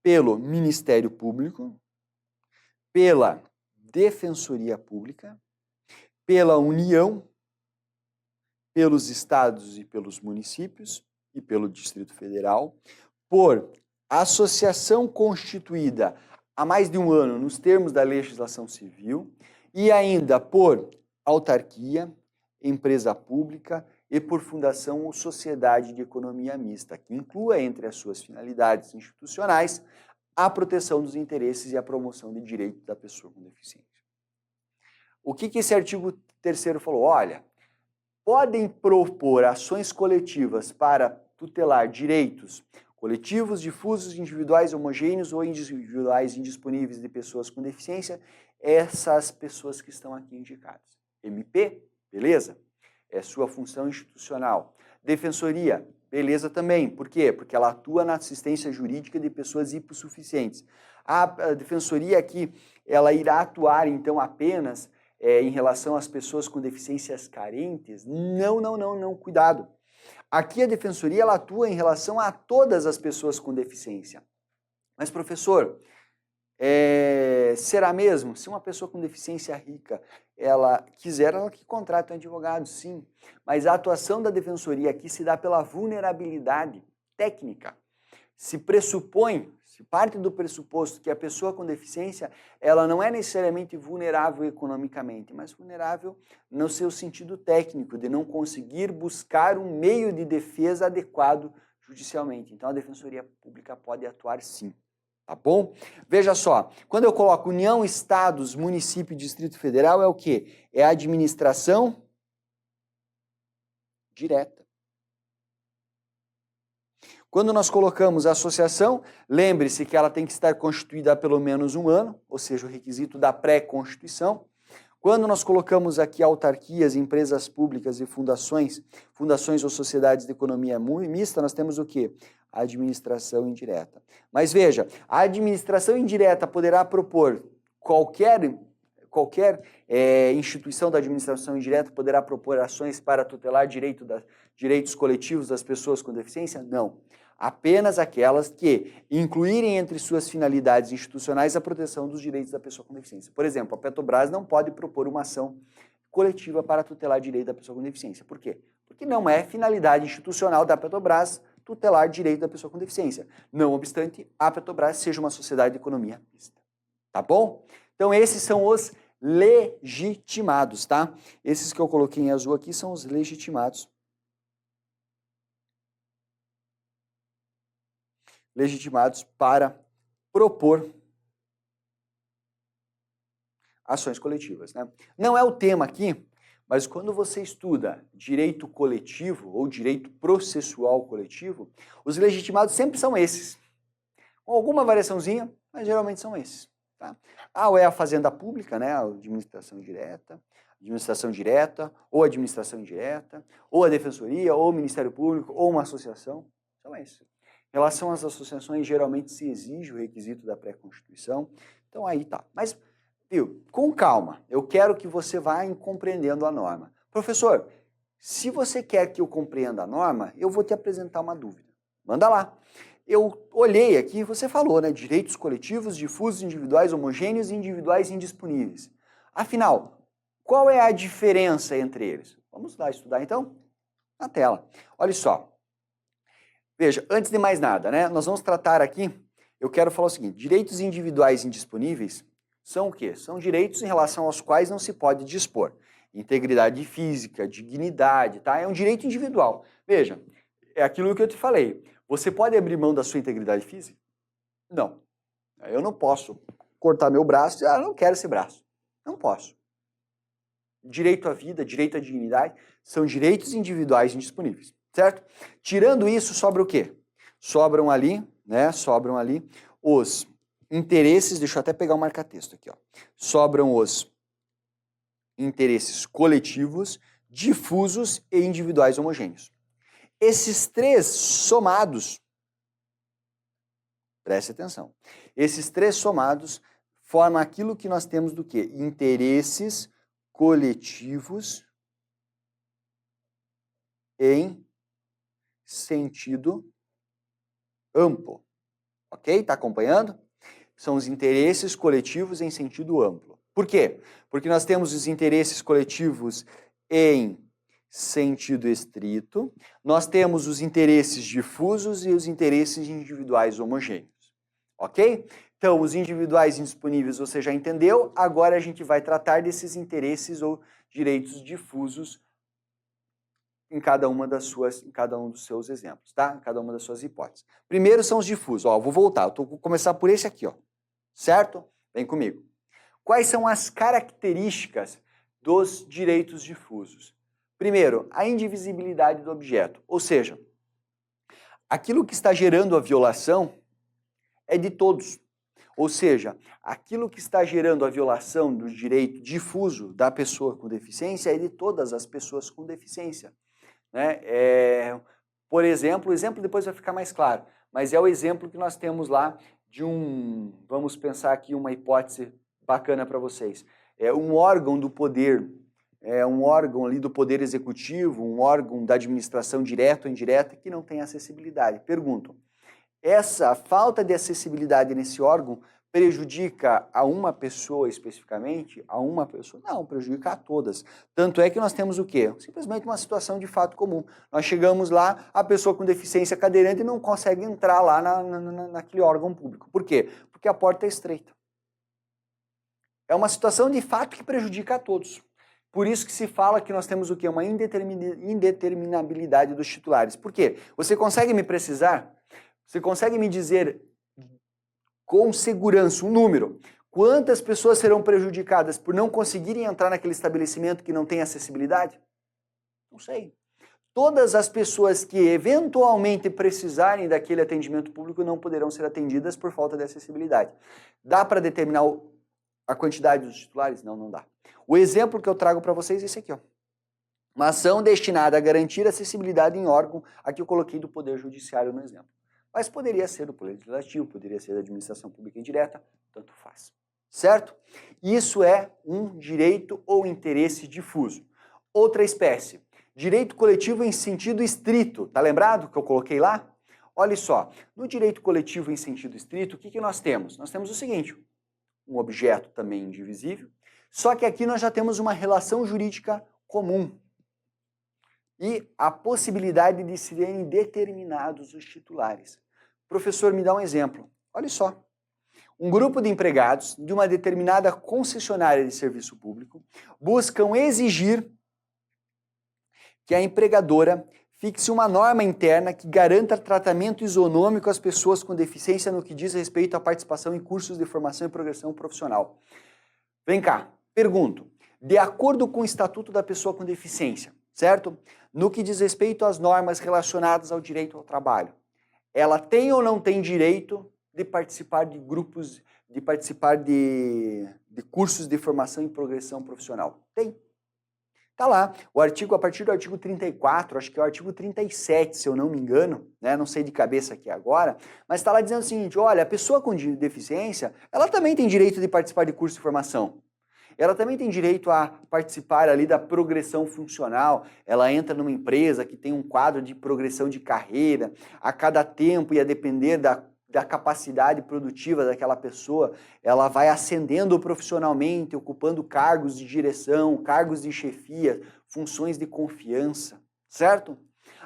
pelo Ministério Público, pela Defensoria Pública, pela União, pelos estados e pelos municípios e pelo Distrito Federal, por associação constituída há mais de um ano nos termos da legislação civil e ainda por autarquia, empresa pública e por fundação ou sociedade de economia mista, que inclua entre as suas finalidades institucionais a proteção dos interesses e a promoção de direitos da pessoa com deficiência. O que esse artigo 3º falou? Olha, podem propor ações coletivas para tutelar direitos coletivos, difusos, individuais, homogêneos ou individuais indisponíveis de pessoas com deficiência, essas pessoas que estão aqui indicadas. MP, beleza? É sua função institucional. Defensoria, beleza também. Por quê? Porque ela atua na assistência jurídica de pessoas hipossuficientes. A defensoria aqui, ela irá atuar então apenas em relação às pessoas com deficiências carentes? Não, cuidado. Aqui a defensoria ela atua em relação a todas as pessoas com deficiência. Mas, professor, será mesmo? Se uma pessoa com deficiência rica, ela quiser, ela que contrata um advogado, sim. Mas a atuação da defensoria aqui se dá pela vulnerabilidade técnica. Se parte do pressuposto que a pessoa com deficiência, ela não é necessariamente vulnerável economicamente, mas vulnerável no seu sentido técnico, de não conseguir buscar um meio de defesa adequado judicialmente. Então a Defensoria Pública pode atuar sim, tá bom? Veja só, quando eu coloco União, Estados, Município e Distrito Federal, é o quê? É a administração direta. Quando nós colocamos a associação, lembre-se que ela tem que estar constituída há pelo menos um ano, ou seja, o requisito da pré-constituição. Quando nós colocamos aqui autarquias, empresas públicas e fundações ou sociedades de economia mista, nós temos o quê? A administração indireta. Mas veja, a administração indireta poderá propor qualquer instituição da administração indireta poderá propor ações para tutelar direitos coletivos das pessoas com deficiência? Não. Apenas aquelas que incluírem entre suas finalidades institucionais a proteção dos direitos da pessoa com deficiência. Por exemplo, a Petrobras não pode propor uma ação coletiva para tutelar direito da pessoa com deficiência. Por quê? Porque não é finalidade institucional da Petrobras tutelar direito da pessoa com deficiência. Não obstante, a Petrobras seja uma sociedade de economia mista. Tá bom? Então esses são os legitimados, tá? Esses que eu coloquei em azul aqui são os legitimados. Legitimados para propor ações coletivas, né? Não é o tema aqui, mas quando você estuda direito coletivo ou direito processual coletivo, os legitimados sempre são esses. Com alguma variaçãozinha, mas geralmente são esses. Tá? Ou é a fazenda pública, né? A administração direta, ou administração indireta, ou a defensoria, ou o Ministério Público, ou uma associação. São esses. Em relação às associações, geralmente se exige o requisito da pré-constituição. Então aí tá. Mas, viu, com calma, eu quero que você vá compreendendo a norma. Professor, se você quer que eu compreenda a norma, eu vou te apresentar uma dúvida. Manda lá. Eu olhei aqui, você falou, né? Direitos coletivos, difusos, individuais, homogêneos e individuais indisponíveis. Afinal, qual é a diferença entre eles? Vamos lá estudar então? Na tela. Olha só. Veja, antes de mais nada, né? Nós vamos tratar aqui, eu quero falar o seguinte, direitos individuais indisponíveis são o quê? São direitos em relação aos quais não se pode dispor. Integridade física, dignidade, tá? É um direito individual. Veja, é aquilo que eu te falei. Você pode abrir mão da sua integridade física? Não. Eu não posso cortar meu braço e eu não quero esse braço. Não posso. Direito à vida, direito à dignidade, são direitos individuais indisponíveis, certo? Tirando isso, sobra o quê? Sobram ali os interesses, deixa eu até pegar o marca-texto aqui, ó. Sobram os interesses coletivos, difusos e individuais homogêneos. Esses três somados, preste atenção, esses três somados formam aquilo que nós temos do quê? Interesses coletivos em sentido amplo. Ok? Está acompanhando? São os interesses coletivos em sentido amplo. Por quê? Porque nós temos os interesses coletivos em sentido estrito, nós temos os interesses difusos e os interesses individuais homogêneos. Ok? Então, os individuais indisponíveis você já entendeu, agora a gente vai tratar desses interesses ou direitos difusos em cada um dos seus exemplos, tá? Em cada uma das suas hipóteses. Primeiro são os difusos. Ó, vou voltar, vou começar por esse aqui, ó. Certo? Vem comigo. Quais são as características dos direitos difusos? Primeiro, a indivisibilidade do objeto, ou seja, aquilo que está gerando a violação é de todos. Ou seja, aquilo que está gerando a violação do direito difuso da pessoa com deficiência é de todas as pessoas com deficiência. Né? Por exemplo, o exemplo depois vai ficar mais claro, mas é o exemplo que nós temos lá de vamos pensar aqui uma hipótese bacana para vocês. É um órgão do poder, um órgão ali do poder executivo, um órgão da administração direta ou indireta que não tem acessibilidade. Pergunto, essa falta de acessibilidade nesse órgão prejudica a uma pessoa especificamente? A uma pessoa? Não, prejudica a todas. Tanto é que nós temos o quê? Simplesmente uma situação de fato comum. Nós chegamos lá, a pessoa com deficiência cadeirante não consegue entrar lá naquele órgão público. Por quê? Porque a porta é estreita. É uma situação de fato que prejudica a todos. Por isso que se fala que nós temos o quê? Uma indeterminabilidade dos titulares. Por quê? Você consegue me precisar? Você consegue me dizer com segurança um número? Quantas pessoas serão prejudicadas por não conseguirem entrar naquele estabelecimento que não tem acessibilidade? Não sei. Todas as pessoas que eventualmente precisarem daquele atendimento público não poderão ser atendidas por falta de acessibilidade. Dá para determinar a quantidade dos titulares? Não, não dá. O exemplo que eu trago para vocês é esse aqui, ó. Uma ação destinada a garantir acessibilidade em órgão, aqui eu coloquei do Poder Judiciário no exemplo. Mas poderia ser do Poder Legislativo, poderia ser da Administração Pública Indireta, tanto faz. Certo? Isso é um direito ou interesse difuso. Outra espécie, direito coletivo em sentido estrito. Tá lembrado que eu coloquei lá? Olha só, no direito coletivo em sentido estrito, o que nós temos? Nós temos o seguinte, um objeto também indivisível, só que aqui nós já temos uma relação jurídica comum e a possibilidade de serem determinados os titulares. Professor, me dá um exemplo. Olha só. Um grupo de empregados de uma determinada concessionária de serviço público buscam exigir que a empregadora fixe uma norma interna que garanta tratamento isonômico às pessoas com deficiência no que diz respeito à participação em cursos de formação e progressão profissional. Vem cá, pergunto. De acordo com o Estatuto da Pessoa com Deficiência, certo? No que diz respeito às normas relacionadas ao direito ao trabalho, ela tem ou não tem direito de participar de grupos, de participar de cursos de formação e progressão profissional? Tem. Tá lá, o artigo, a partir do artigo 34, acho que é o artigo 37, se eu não me engano, né? Não sei de cabeça aqui agora, mas está lá dizendo o seguinte, olha, a pessoa com deficiência, ela também tem direito de participar de curso de formação. Ela também tem direito a participar ali da progressão funcional, ela entra numa empresa que tem um quadro de progressão de carreira, a cada tempo e a depender da capacidade produtiva daquela pessoa, ela vai ascendendo profissionalmente, ocupando cargos de direção, cargos de chefia, funções de confiança, certo?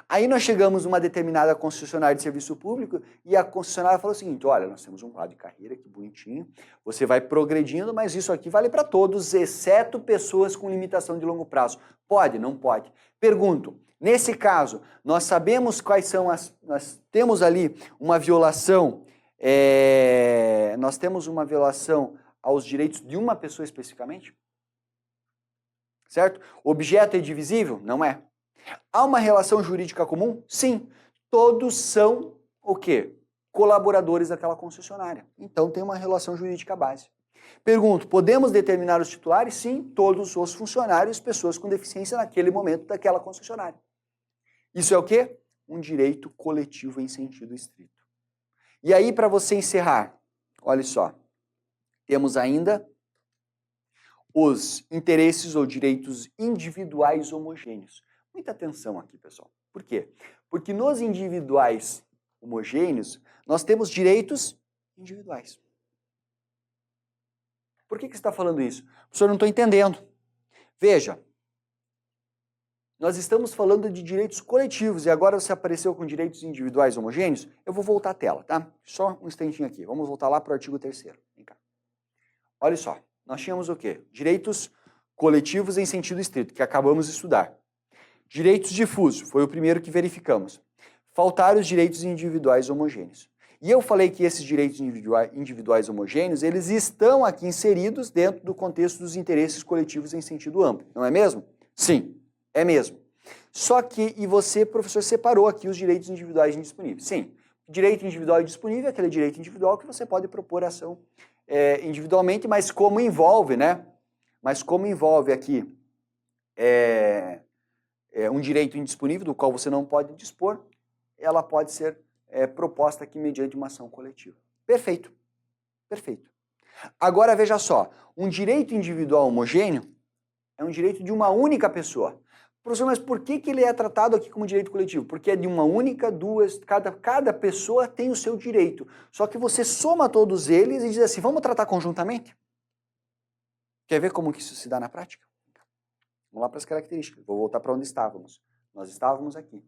Aí nós chegamos numa determinada concessionária de serviço público e a concessionária falou o seguinte, olha, nós temos um quadro de carreira, que bonitinho, você vai progredindo, mas isso aqui vale para todos, exceto pessoas com limitação de longo prazo. Pode? Não pode. Pergunto, nesse caso, nós sabemos quais são nós temos ali uma violação, nós temos uma violação aos direitos de uma pessoa especificamente? Certo? O objeto é indivisível? Não é. Há uma relação jurídica comum? Sim. Todos são o quê? Colaboradores daquela concessionária. Então tem uma relação jurídica base. Pergunto, podemos determinar os titulares? Sim, todos os funcionários, pessoas com deficiência naquele momento daquela concessionária. Isso é o quê? Um direito coletivo em sentido estrito. E aí, para você encerrar, olha só, temos ainda os interesses ou direitos individuais homogêneos. Muita atenção aqui, pessoal. Por quê? Porque nos individuais homogêneos, nós temos direitos individuais. Por que você está falando isso? Professor, não estou entendendo. Veja, nós estamos falando de direitos coletivos e agora você apareceu com direitos individuais homogêneos. Eu vou voltar à tela, tá? Só um instantinho aqui. Vamos voltar lá para o artigo 3º. Vem cá. Olha só, nós tínhamos o quê? Direitos coletivos em sentido estrito, que acabamos de estudar. Direitos difusos, foi o primeiro que verificamos. Faltaram os direitos individuais homogêneos. E eu falei que esses direitos individuais homogêneos, eles estão aqui inseridos dentro do contexto dos interesses coletivos em sentido amplo, não é mesmo? Sim, é mesmo. Só que, e você, professor, separou aqui os direitos individuais indisponíveis. Sim, direito individual indisponível é aquele direito individual que você pode propor ação individualmente, mas como envolve, né? Mas como envolve aqui um direito indisponível do qual você não pode dispor, ela pode ser proposta aqui mediante uma ação coletiva. Perfeito. Perfeito. Agora veja só, um direito individual homogêneo é um direito de uma única pessoa. Professor, mas por que ele é tratado aqui como direito coletivo? Porque é de uma única, duas, cada pessoa tem o seu direito. Só que você soma todos eles e diz assim, vamos tratar conjuntamente? Quer ver como que isso se dá na prática? Vamos lá para as características. Vou voltar para onde estávamos. Nós estávamos aqui.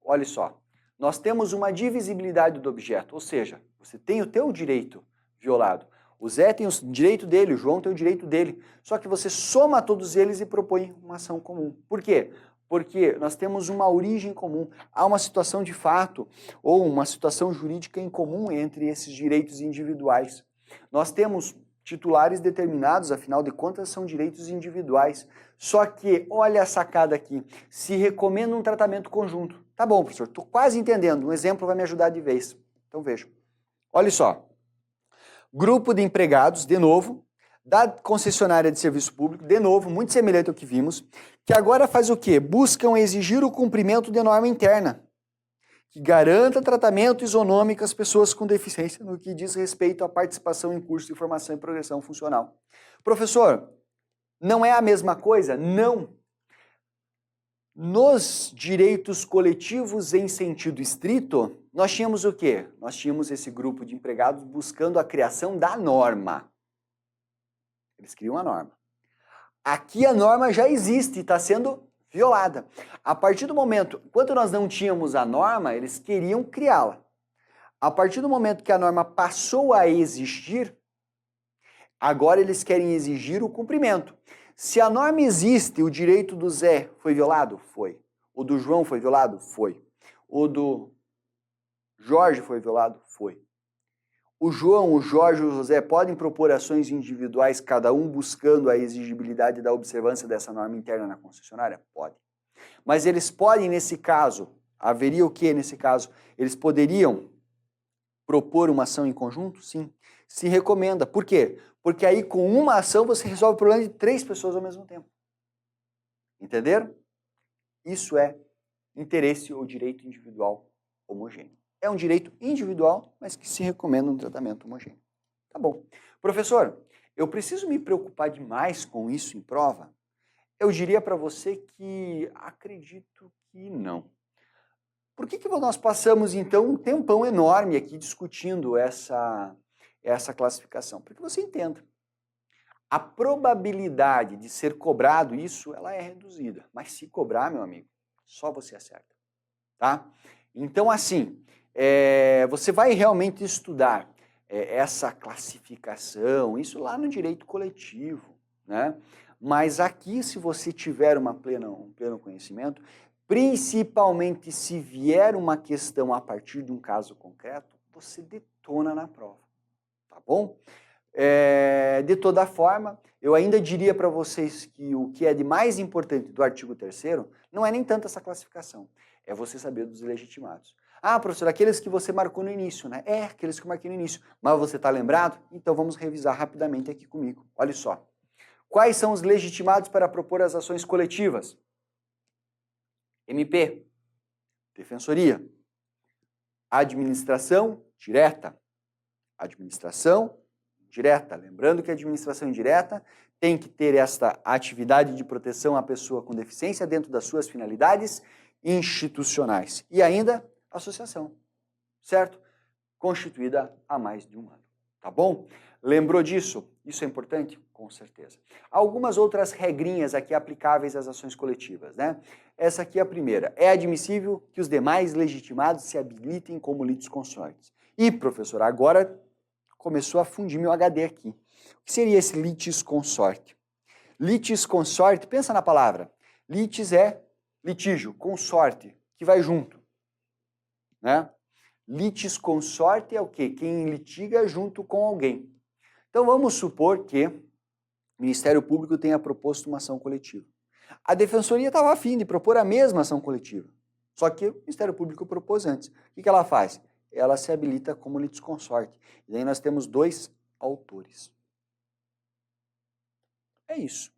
Olha só. Nós temos uma divisibilidade do objeto, ou seja, você tem o teu direito violado. O Zé tem o direito dele, o João tem o direito dele. Só que você soma todos eles e propõe uma ação comum. Por quê? Porque nós temos uma origem comum. Há uma situação de fato ou uma situação jurídica em comum entre esses direitos individuais. Nós temos titulares determinados, afinal de contas, são direitos individuais. Só que, olha a sacada aqui, se recomenda um tratamento conjunto. Tá bom, professor, estou quase entendendo. Um exemplo vai me ajudar de vez. Então veja. Olha só. Grupo de empregados, de novo, da concessionária de serviço público, de novo, muito semelhante ao que vimos, que agora faz o quê? Buscam exigir o cumprimento de norma interna, que garanta tratamento isonômico às pessoas com deficiência no que diz respeito à participação em curso de formação e progressão funcional. Professor, não é a mesma coisa? Não. Nos direitos coletivos em sentido estrito, nós tínhamos o quê? Nós tínhamos esse grupo de empregados buscando a criação da norma. Eles criam a norma. Aqui a norma já existe e está sendo violada. A partir do momento, enquanto nós não tínhamos a norma, eles queriam criá-la. A partir do momento que a norma passou a existir, agora eles querem exigir o cumprimento. Se a norma existe, o direito do Zé foi violado? Foi. O do João foi violado? Foi. O do Jorge foi violado? Foi. O João, o Jorge e o José podem propor ações individuais, cada um buscando a exigibilidade da observância dessa norma interna na concessionária? Pode. Mas eles podem, nesse caso, haveria o que nesse caso? Eles poderiam propor uma ação em conjunto? Sim. Se recomenda. Por quê? Porque aí com uma ação você resolve o problema de 3 pessoas ao mesmo tempo. Entenderam? Isso é interesse ou direito individual homogêneo. É um direito individual, mas que se recomenda um tratamento homogêneo. Tá bom. Professor, eu preciso me preocupar demais com isso em prova? Eu diria para você que acredito que não. Por que nós passamos, então, um tempão enorme aqui discutindo essa classificação? Para que você entenda. A probabilidade de ser cobrado isso, ela é reduzida. Mas se cobrar, meu amigo, só você acerta. Tá? Então, assim, você vai realmente estudar essa classificação, isso lá no direito coletivo, né? Mas aqui, se você tiver um pleno conhecimento, principalmente se vier uma questão a partir de um caso concreto, você detona na prova, tá bom? De toda forma, eu ainda diria para vocês que o que é de mais importante do artigo 3º não é nem tanto essa classificação, é você saber dos legitimados. Ah, professor, aqueles que você marcou no início, né? É, aqueles que eu marquei no início. Mas você está lembrado? Então vamos revisar rapidamente aqui comigo. Olha só. Quais são os legitimados para propor as ações coletivas? MP, Defensoria, Administração direta. Administração direta. Lembrando que a administração indireta tem que ter esta atividade de proteção à pessoa com deficiência dentro das suas finalidades institucionais. E ainda, associação, certo? Constituída há mais de um ano. Tá bom? Lembrou disso? Isso é importante? Com certeza. Algumas outras regrinhas aqui aplicáveis às ações coletivas, né? Essa aqui é a primeira. É admissível que os demais legitimados se habilitem como litisconsortes. E, professor, agora começou a fundir meu HD aqui. O que seria esse litisconsorte? Litisconsorte, pensa na palavra. Litis é litígio, consorte, que vai junto, né? Litisconsorte é o quê? Quem litiga junto com alguém. Então vamos supor que o Ministério Público tenha proposto uma ação coletiva. A Defensoria estava a fim de propor a mesma ação coletiva, só que o Ministério Público propôs antes. O que ela faz? Ela se habilita como litisconsorte. E daí nós temos dois autores. É isso.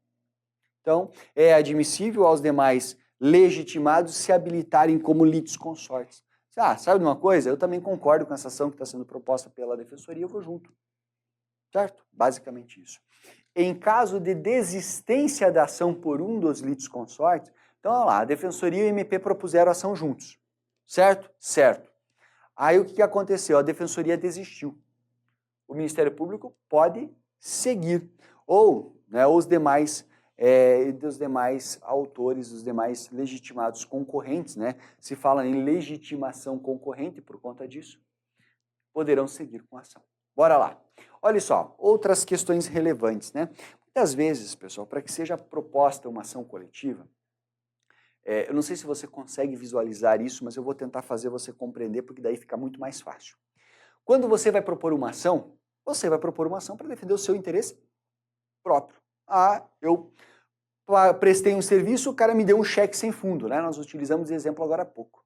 Então, é admissível aos demais legitimados se habilitarem como litisconsortes. Ah, sabe de uma coisa? Eu também concordo com essa ação que está sendo proposta pela Defensoria, eu vou junto. Certo? Basicamente isso. Em caso de desistência da ação por um dos litisconsortes, então, olha lá, a Defensoria e o MP propuseram a ação juntos. Certo? Certo. Aí o que aconteceu? A Defensoria desistiu. O Ministério Público pode seguir. Ou, né, os demais autores, os demais legitimados concorrentes, né? Se fala em legitimação concorrente por conta disso, poderão seguir com a ação. Bora lá. Olha só, outras questões relevantes, né? Muitas vezes, pessoal, para que seja proposta uma ação coletiva, eu não sei se você consegue visualizar isso, mas eu vou tentar fazer você compreender, porque daí fica muito mais fácil. Quando você vai propor uma ação, você vai propor uma ação para defender o seu interesse próprio. Ah, eu prestei um serviço, o cara me deu um cheque sem fundo, né? Nós utilizamos o exemplo agora há pouco.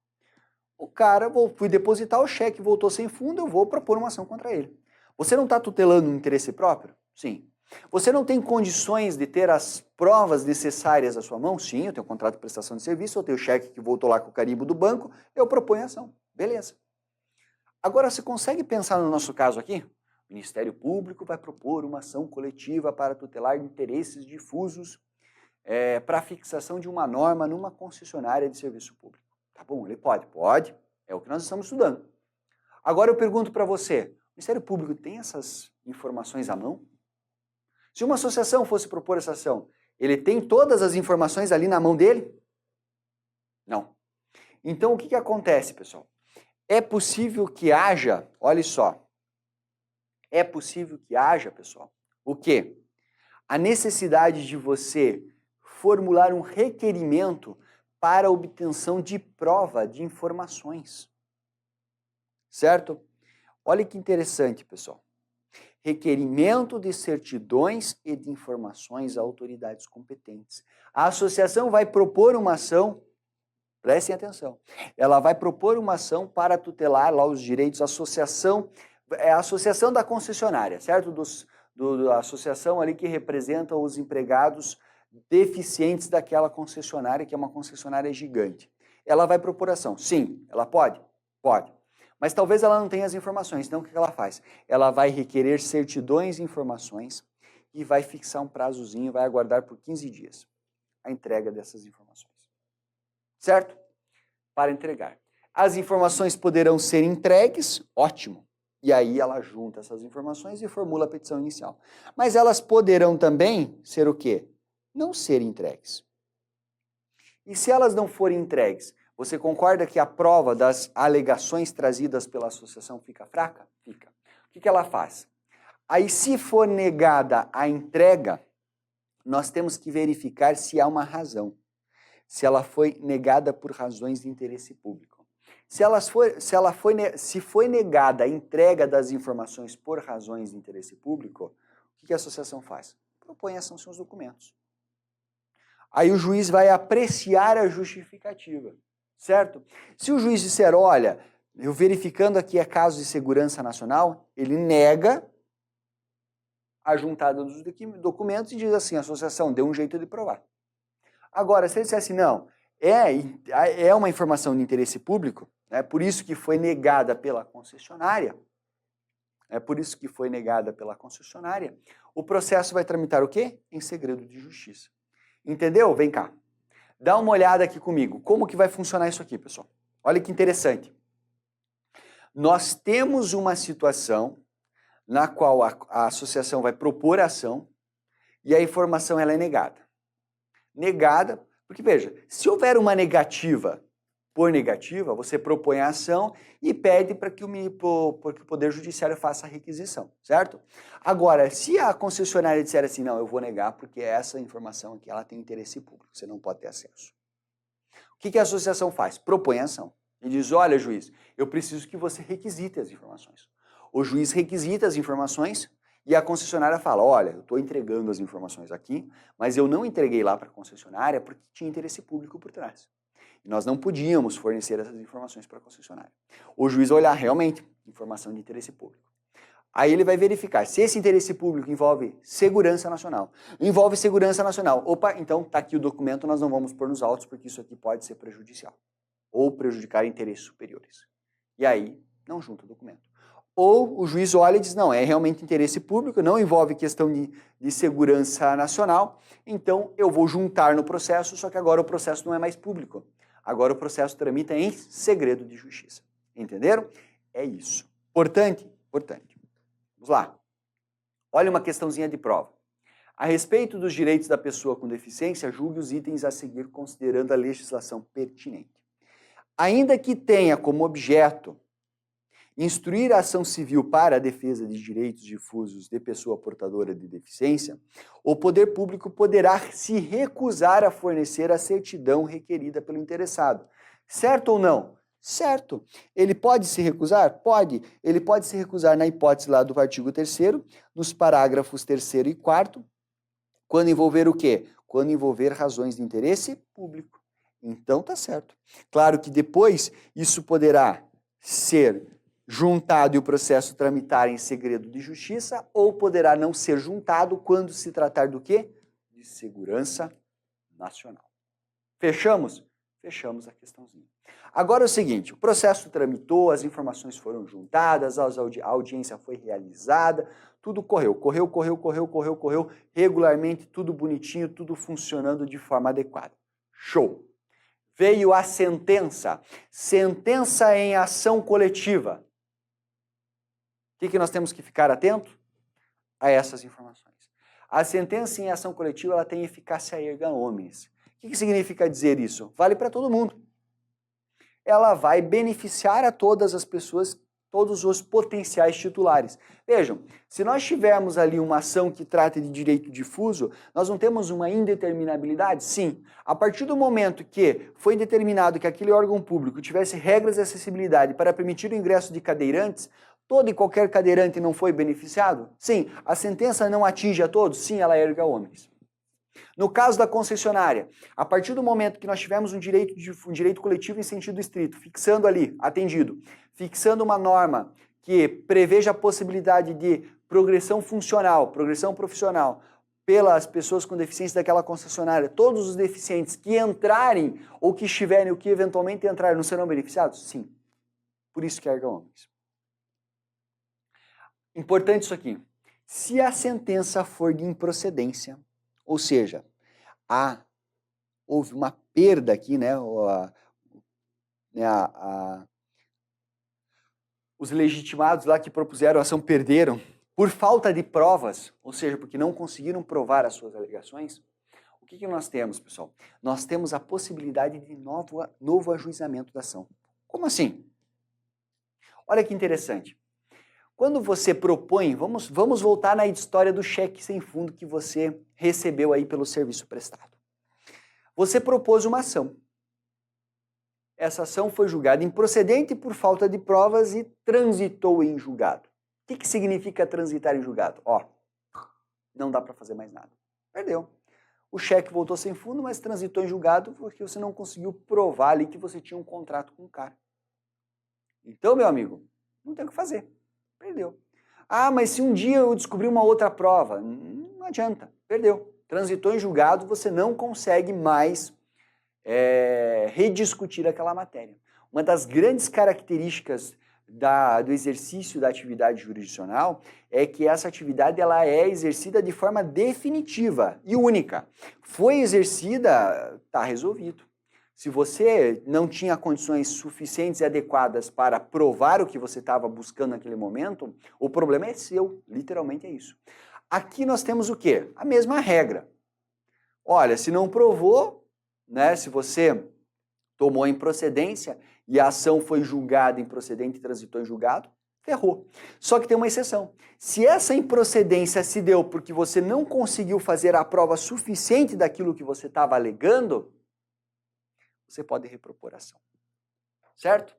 O cara, fui depositar o cheque, voltou sem fundo, eu vou propor uma ação contra ele. Você não está tutelando um interesse próprio? Sim. Você não tem condições de ter as provas necessárias à sua mão? Sim, eu tenho um contrato de prestação de serviço, eu tenho o cheque que voltou lá com o carimbo do banco, eu proponho a ação. Beleza. Agora, você consegue pensar no nosso caso aqui? O Ministério Público vai propor uma ação coletiva para tutelar interesses difusos para a fixação de uma norma numa concessionária de serviço público. Tá bom, ele pode? Pode. É o que nós estamos estudando. Agora eu pergunto para você, o Ministério Público tem essas informações à mão? Se uma associação fosse propor essa ação, ele tem todas as informações ali na mão dele? Não. Então o que acontece, pessoal? É possível que haja, olha só, é possível que haja, pessoal, o quê? A necessidade de você formular um requerimento para a obtenção de prova de informações. Certo? Olha que interessante, pessoal. Requerimento de certidões e de informações a autoridades competentes. A associação vai propor uma ação, prestem atenção, ela vai propor uma ação para tutelar lá os direitos, a associação da concessionária, certo? Da associação ali que representa os empregados deficientes daquela concessionária, que é uma concessionária gigante. Ela vai propor ação. Sim, ela pode? Pode. Mas talvez ela não tenha as informações. Então, o que ela faz? Ela vai requerer certidões e informações e vai fixar um prazozinho, vai aguardar por 15 dias a entrega dessas informações. Certo? Para entregar. As informações poderão ser entregues, ótimo. E aí ela junta essas informações e formula a petição inicial. Mas elas poderão também ser o quê? Não ser entregues. E se elas não forem entregues, você concorda que a prova das alegações trazidas pela associação fica fraca? Fica. O que ela faz? Aí, se for negada a entrega, nós temos que verificar se há uma razão. Se ela foi negada por razões de interesse público. Se foi negada a entrega das informações por razões de interesse público, o que a associação faz? Propõe ação seus documentos. Aí o juiz vai apreciar a justificativa, certo? Se o juiz disser, olha, eu verificando aqui é caso de segurança nacional, ele nega a juntada dos documentos e diz assim, a associação deu um jeito de provar. Agora, se ele dissesse não, é uma informação de interesse público, né, por isso que foi negada pela concessionária, o processo vai tramitar o quê? Em segredo de justiça. Entendeu? Vem cá. Dá uma olhada aqui comigo. Como que vai funcionar isso aqui, pessoal? Olha que interessante. Nós temos uma situação na qual a associação vai propor a ação e a informação ela é negada. Negada, porque veja, se houver uma negativa por negativa, você propõe a ação e pede para que o Poder Judiciário faça a requisição, certo? Agora, se a concessionária disser assim, não, eu vou negar porque essa informação aqui ela tem interesse público, você não pode ter acesso. O que a associação faz? Propõe a ação e diz, olha, juiz, eu preciso que você requisite as informações. O juiz requisita as informações e a concessionária fala, olha, eu estou entregando as informações aqui, mas eu não entreguei lá para a concessionária porque tinha interesse público por trás. E nós não podíamos fornecer essas informações para a concessionária. O juiz vai olhar realmente informação de interesse público. Aí ele vai verificar se esse interesse público envolve segurança nacional. Envolve segurança nacional. Opa, então está aqui o documento, nós não vamos pôr nos autos porque isso aqui pode ser prejudicial. Ou prejudicar interesses superiores. E aí não junta o documento. Ou o juiz olha e diz, não, é realmente interesse público, não envolve questão de segurança nacional, então eu vou juntar no processo, só que agora o processo não é mais público. Agora o processo tramita em segredo de justiça. Entenderam? É isso. Importante? Importante. Vamos lá. Olha uma questãozinha de prova. A respeito dos direitos da pessoa com deficiência, julgue os itens a seguir considerando a legislação pertinente. Ainda que tenha como objeto instruir a ação civil para a defesa de direitos difusos de pessoa portadora de deficiência, o poder público poderá se recusar a fornecer a certidão requerida pelo interessado. Certo ou não? Certo. Ele pode se recusar? Pode. Ele pode se recusar na hipótese lá do artigo 3º, nos parágrafos 3º e 4º, quando envolver o quê? Quando envolver razões de interesse público. Então tá certo. Claro que depois isso poderá ser juntado e o processo tramitar em segredo de justiça, ou poderá não ser juntado quando se tratar do quê? De segurança nacional. Fechamos? Fechamos a questãozinha. Agora é o seguinte, o processo tramitou, as informações foram juntadas, a audiência foi realizada, tudo correu regularmente, tudo bonitinho, tudo funcionando de forma adequada. Show! Veio a sentença, sentença em ação coletiva. O que nós temos que ficar atento? A essas informações. A sentença em ação coletiva ela tem eficácia erga omnes. O que significa dizer isso? Vale para todo mundo. Ela vai beneficiar a todas as pessoas, todos os potenciais titulares. Vejam, se nós tivermos ali uma ação que trata de direito difuso, nós não temos uma indeterminabilidade? Sim. A partir do momento que foi determinado que aquele órgão público tivesse regras de acessibilidade para permitir o ingresso de cadeirantes, todo e qualquer cadeirante não foi beneficiado? Sim. A sentença não atinge a todos? Sim, ela erga omnes. No caso da concessionária, a partir do momento que nós tivemos um direito coletivo em sentido estrito, fixando ali, atendido, fixando uma norma que preveja a possibilidade de progressão funcional, progressão profissional, pelas pessoas com deficiência daquela concessionária, todos os deficientes que entrarem ou que estiverem ou que eventualmente entrarem não serão beneficiados? Sim. Por isso que erga omnes. Importante isso aqui. Se a sentença for de improcedência, ou seja, houve uma perda aqui, né? Os legitimados lá que propuseram a ação perderam por falta de provas, ou seja, porque não conseguiram provar as suas alegações. O que nós temos, pessoal? Nós temos a possibilidade de novo ajuizamento da ação. Como assim? Olha que interessante. Quando você propõe, vamos voltar na história do cheque sem fundo que você recebeu aí pelo serviço prestado. Você propôs uma ação. Essa ação foi julgada improcedente por falta de provas e transitou em julgado. O que significa transitar em julgado? Ó, não dá para fazer mais nada. Perdeu. O cheque voltou sem fundo, mas transitou em julgado porque você não conseguiu provar ali que você tinha um contrato com o cara. Então, meu amigo, não tem o que fazer. Perdeu. Ah, mas se um dia eu descobrir uma outra prova, não adianta, perdeu. Transitou em julgado, você não consegue mais rediscutir aquela matéria. Uma das grandes características do exercício da atividade jurisdicional é que essa atividade ela é exercida de forma definitiva e única. Foi exercida, está resolvido. Se você não tinha condições suficientes e adequadas para provar o que você estava buscando naquele momento, o problema é seu, literalmente é isso. Aqui nós temos o quê? A mesma regra. Olha, se não provou, né, se você tomou improcedência e a ação foi julgada improcedente e transitou em julgado, ferrou. Só que tem uma exceção. Se essa improcedência se deu porque você não conseguiu fazer a prova suficiente daquilo que você estava alegando, você pode repropor a ação. Certo?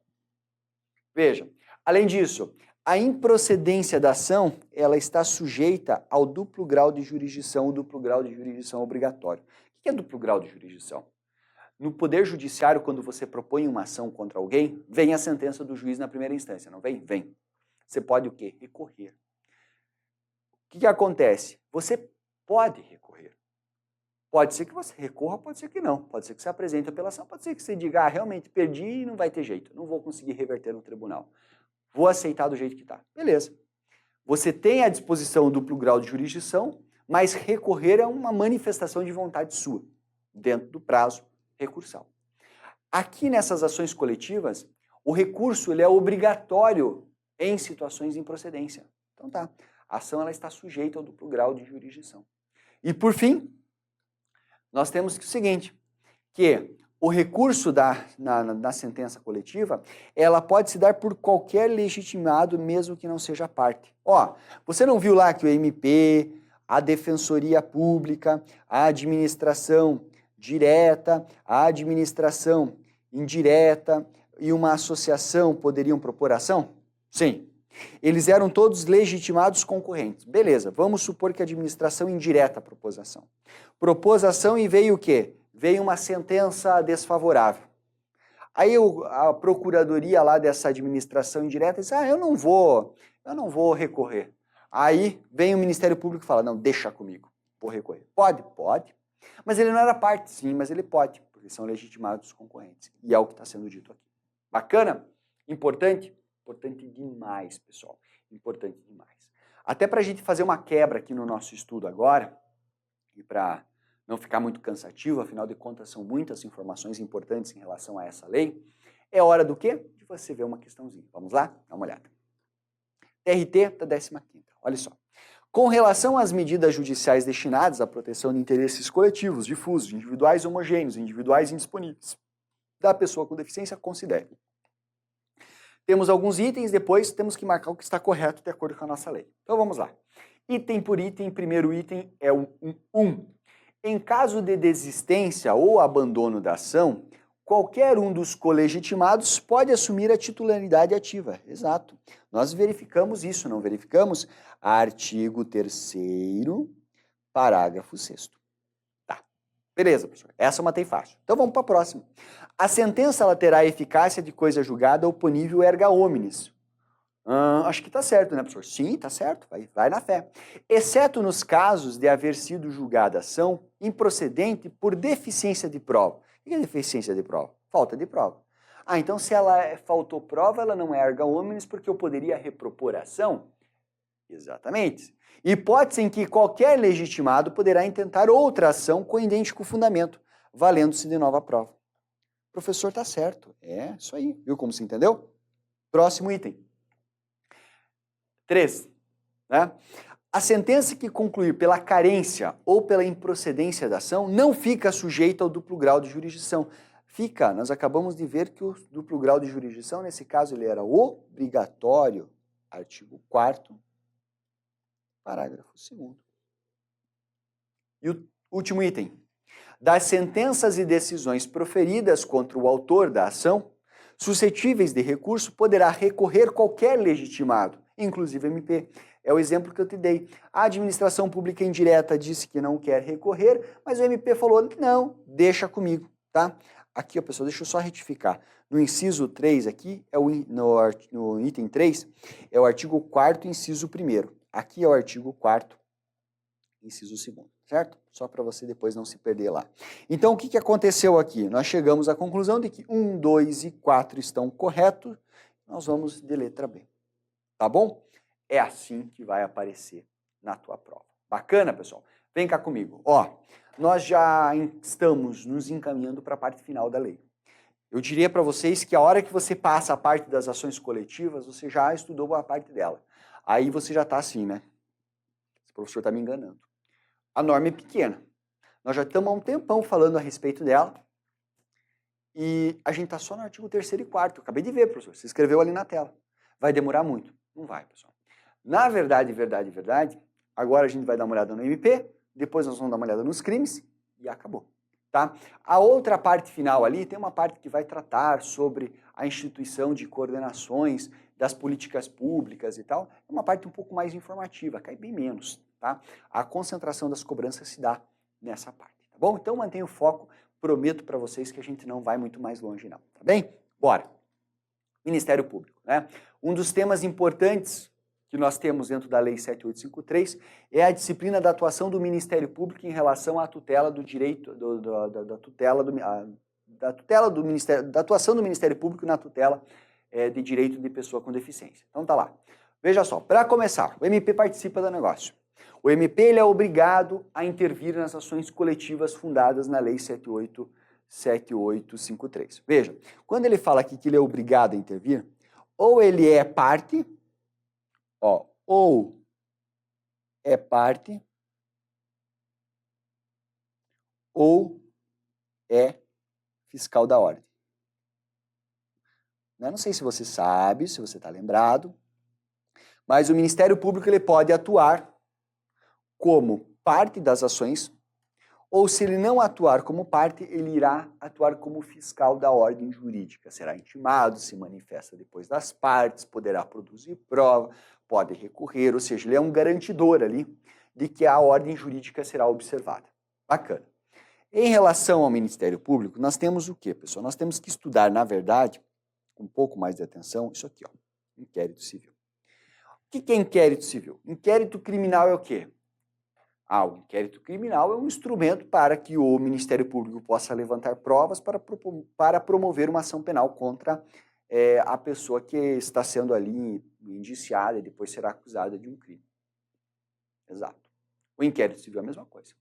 Veja, além disso, a improcedência da ação, ela está sujeita ao duplo grau de jurisdição, o duplo grau de jurisdição obrigatório. O que é duplo grau de jurisdição? No Poder Judiciário, quando você propõe uma ação contra alguém, vem a sentença do juiz na primeira instância, não vem? Vem. Você pode o quê? Recorrer. O que acontece? Você pode recorrer. Pode ser que você recorra, pode ser que não. Pode ser que você apresente a apelação, pode ser que você diga, realmente perdi e não vai ter jeito. Não vou conseguir reverter no tribunal. Vou aceitar do jeito que está. Beleza. Você tem à disposição o duplo grau de jurisdição, mas recorrer é uma manifestação de vontade sua, dentro do prazo recursal. Aqui nessas ações coletivas, o recurso ele é obrigatório em situações de improcedência. Então tá, a ação ela está sujeita ao duplo grau de jurisdição. E por fim, nós temos o seguinte, que o recurso na sentença coletiva, ela pode se dar por qualquer legitimado, mesmo que não seja parte. Ó, você não viu lá que o MP, a Defensoria Pública, a administração direta, a administração indireta e uma associação poderiam propor ação? Sim. Eles eram todos legitimados concorrentes. Beleza, vamos supor que a administração indireta propôs ação. Propôs ação e veio o quê? Veio uma sentença desfavorável. Aí a procuradoria lá dessa administração indireta diz, eu não vou recorrer. Aí vem o Ministério Público e fala, não, deixa comigo, vou recorrer. Pode? Pode. Mas ele não era parte, sim, mas ele pode, porque são legitimados concorrentes. E é o que está sendo dito aqui. Bacana? Importante? Importante demais, pessoal. Importante demais. Até para a gente fazer uma quebra aqui no nosso estudo agora, e para não ficar muito cansativo, afinal de contas são muitas informações importantes em relação a essa lei, é hora do quê? De você ver uma questãozinha. Vamos lá? Dá uma olhada. TRT da 15ª. Olha só. Com relação às medidas judiciais destinadas à proteção de interesses coletivos, difusos, individuais homogêneos, individuais indisponíveis da pessoa com deficiência, considere. Temos alguns itens, depois temos que marcar o que está correto de acordo com a nossa lei. Então vamos lá. Item por item, primeiro item é o 1. Em caso de desistência ou abandono da ação, qualquer um dos colegitimados pode assumir a titularidade ativa. Exato. Nós verificamos isso, não verificamos? Artigo 3º, parágrafo 6º. Tá. Beleza, professor. Essa eu matei fácil. Então vamos para a próxima. A sentença ela terá eficácia de coisa julgada oponível erga omnes. Acho que está certo, né, professor? Sim, está certo. Vai na fé. Exceto nos casos de haver sido julgada a ação improcedente por deficiência de prova. O que é deficiência de prova? Falta de prova. Então se ela faltou prova, ela não é erga omnes porque eu poderia repropor a ação? Exatamente. Hipótese em que qualquer legitimado poderá intentar outra ação com idêntico fundamento, valendo-se de nova prova. O professor está certo. É isso aí. Viu como se entendeu? Próximo item. 3. Né? A sentença que concluir pela carência ou pela improcedência da ação não fica sujeita ao duplo grau de jurisdição. Fica, nós acabamos de ver que o duplo grau de jurisdição, nesse caso, ele era obrigatório. Artigo 4º, parágrafo 2º. E o último item. Das sentenças e decisões proferidas contra o autor da ação, suscetíveis de recurso, poderá recorrer qualquer legitimado, inclusive MP. É o exemplo que eu te dei. A administração pública indireta disse que não quer recorrer, mas o MP falou, não, deixa comigo, tá? aqui, ó, pessoal, deixa eu só retificar. No inciso 3 aqui, no item 3, é o artigo 4º, inciso 1º. Aqui é o artigo 4º, inciso 2º, certo? Só para você depois não se perder lá. Então, o que aconteceu aqui? Nós chegamos à conclusão de que 1, 2 e 4 estão corretos. Nós vamos de letra B. Tá bom? É assim que vai aparecer na tua prova. Bacana, pessoal? Vem cá comigo. Ó, nós já estamos nos encaminhando para a parte final da lei. Eu diria para vocês que a hora que você passa a parte das ações coletivas, você já estudou boa parte dela. Aí você já está assim, né? Esse professor está me enganando. A norma é pequena. Nós já estamos há um tempão falando a respeito dela. E a gente está só no artigo 3º e 4º. Acabei de ver, professor. Você escreveu ali na tela. Vai demorar muito? Não vai, pessoal. Na verdade, agora a gente vai dar uma olhada no MP, depois nós vamos dar uma olhada nos crimes e acabou. Tá? A outra parte final ali tem uma parte que vai tratar sobre a instituição de coordenações das políticas públicas e tal. É uma parte um pouco mais informativa, cai bem menos. Tá? A concentração das cobranças se dá nessa parte. Tá bom? Então mantenha o foco, prometo para vocês que a gente não vai muito mais longe não. Tá bem? Bora! Ministério Público, né? Um dos temas importantes que nós temos dentro da Lei 7853 é a disciplina da atuação do Ministério Público em relação à tutela do direito, da atuação do Ministério Público na tutela de direito de pessoa com deficiência. Então tá lá. Veja só, para começar, o MP participa do negócio. O MP ele é obrigado a intervir nas ações coletivas fundadas na Lei 7853. Veja, quando ele fala aqui que ele é obrigado a intervir, ou ele é parte, ó, ou é parte, ou é fiscal da ordem. Eu não sei se você sabe, se você está lembrado, mas o Ministério Público ele pode atuar como parte das ações, ou se ele não atuar como parte, ele irá atuar como fiscal da ordem jurídica. Será intimado, se manifesta depois das partes, poderá produzir prova, pode recorrer, ou seja, ele é um garantidor ali de que a ordem jurídica será observada. Bacana. Em relação ao Ministério Público, nós temos o quê, pessoal? Nós temos que estudar, na verdade, com um pouco mais de atenção, isso aqui, ó, inquérito civil. O que é inquérito civil? Inquérito criminal é o quê? O inquérito criminal é um instrumento para que o Ministério Público possa levantar provas para promover uma ação penal contra a pessoa que está sendo ali indiciada e depois será acusada de um crime. Exato. O inquérito civil é a mesma coisa.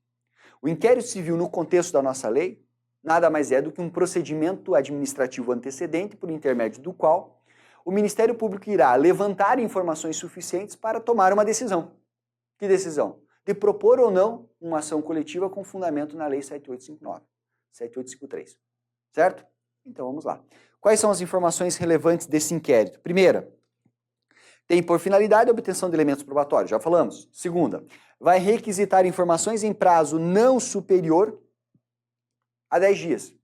O inquérito civil, no contexto da nossa lei, nada mais é do que um procedimento administrativo antecedente por intermédio do qual o Ministério Público irá levantar informações suficientes para tomar uma decisão. Que decisão? De propor ou não uma ação coletiva com fundamento na Lei 7859, 7853, certo? Então vamos lá. Quais são as informações relevantes desse inquérito? Primeira, tem por finalidade a obtenção de elementos probatórios, já falamos. Segunda, vai requisitar informações em prazo não superior a 10 dias,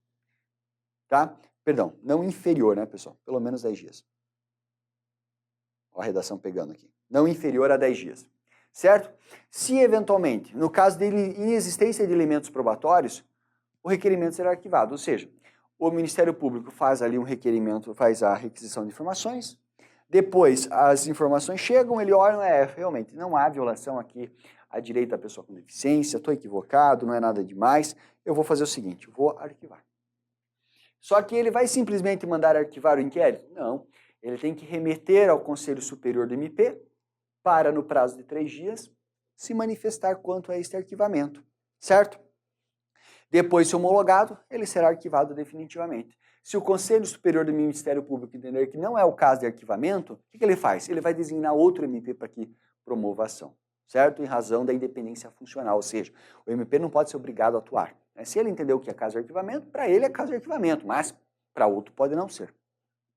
tá? Perdão, não inferior, né, pessoal? Pelo menos 10 dias. Olha a redação pegando aqui. Não inferior a 10 dias. Certo? Se eventualmente, no caso de inexistência de elementos probatórios, o requerimento será arquivado. Ou seja, o Ministério Público faz ali um requerimento, faz a requisição de informações, depois as informações chegam, ele olha, realmente não há violação aqui a direito da pessoa com deficiência, estou equivocado, não é nada demais, eu vou fazer o seguinte, vou arquivar. Só que ele vai simplesmente mandar arquivar o inquérito? Não, ele tem que remeter ao Conselho Superior do MP, para, no prazo de 3 dias, se manifestar quanto a este arquivamento, certo? Depois, se homologado, ele será arquivado definitivamente. Se o Conselho Superior do Ministério Público entender que não é o caso de arquivamento, o que ele faz? Ele vai designar outro MP para que promova a ação, certo? Em razão da independência funcional, ou seja, o MP não pode ser obrigado a atuar. Se ele entendeu que é caso de arquivamento, para ele é caso de arquivamento, mas para outro pode não ser.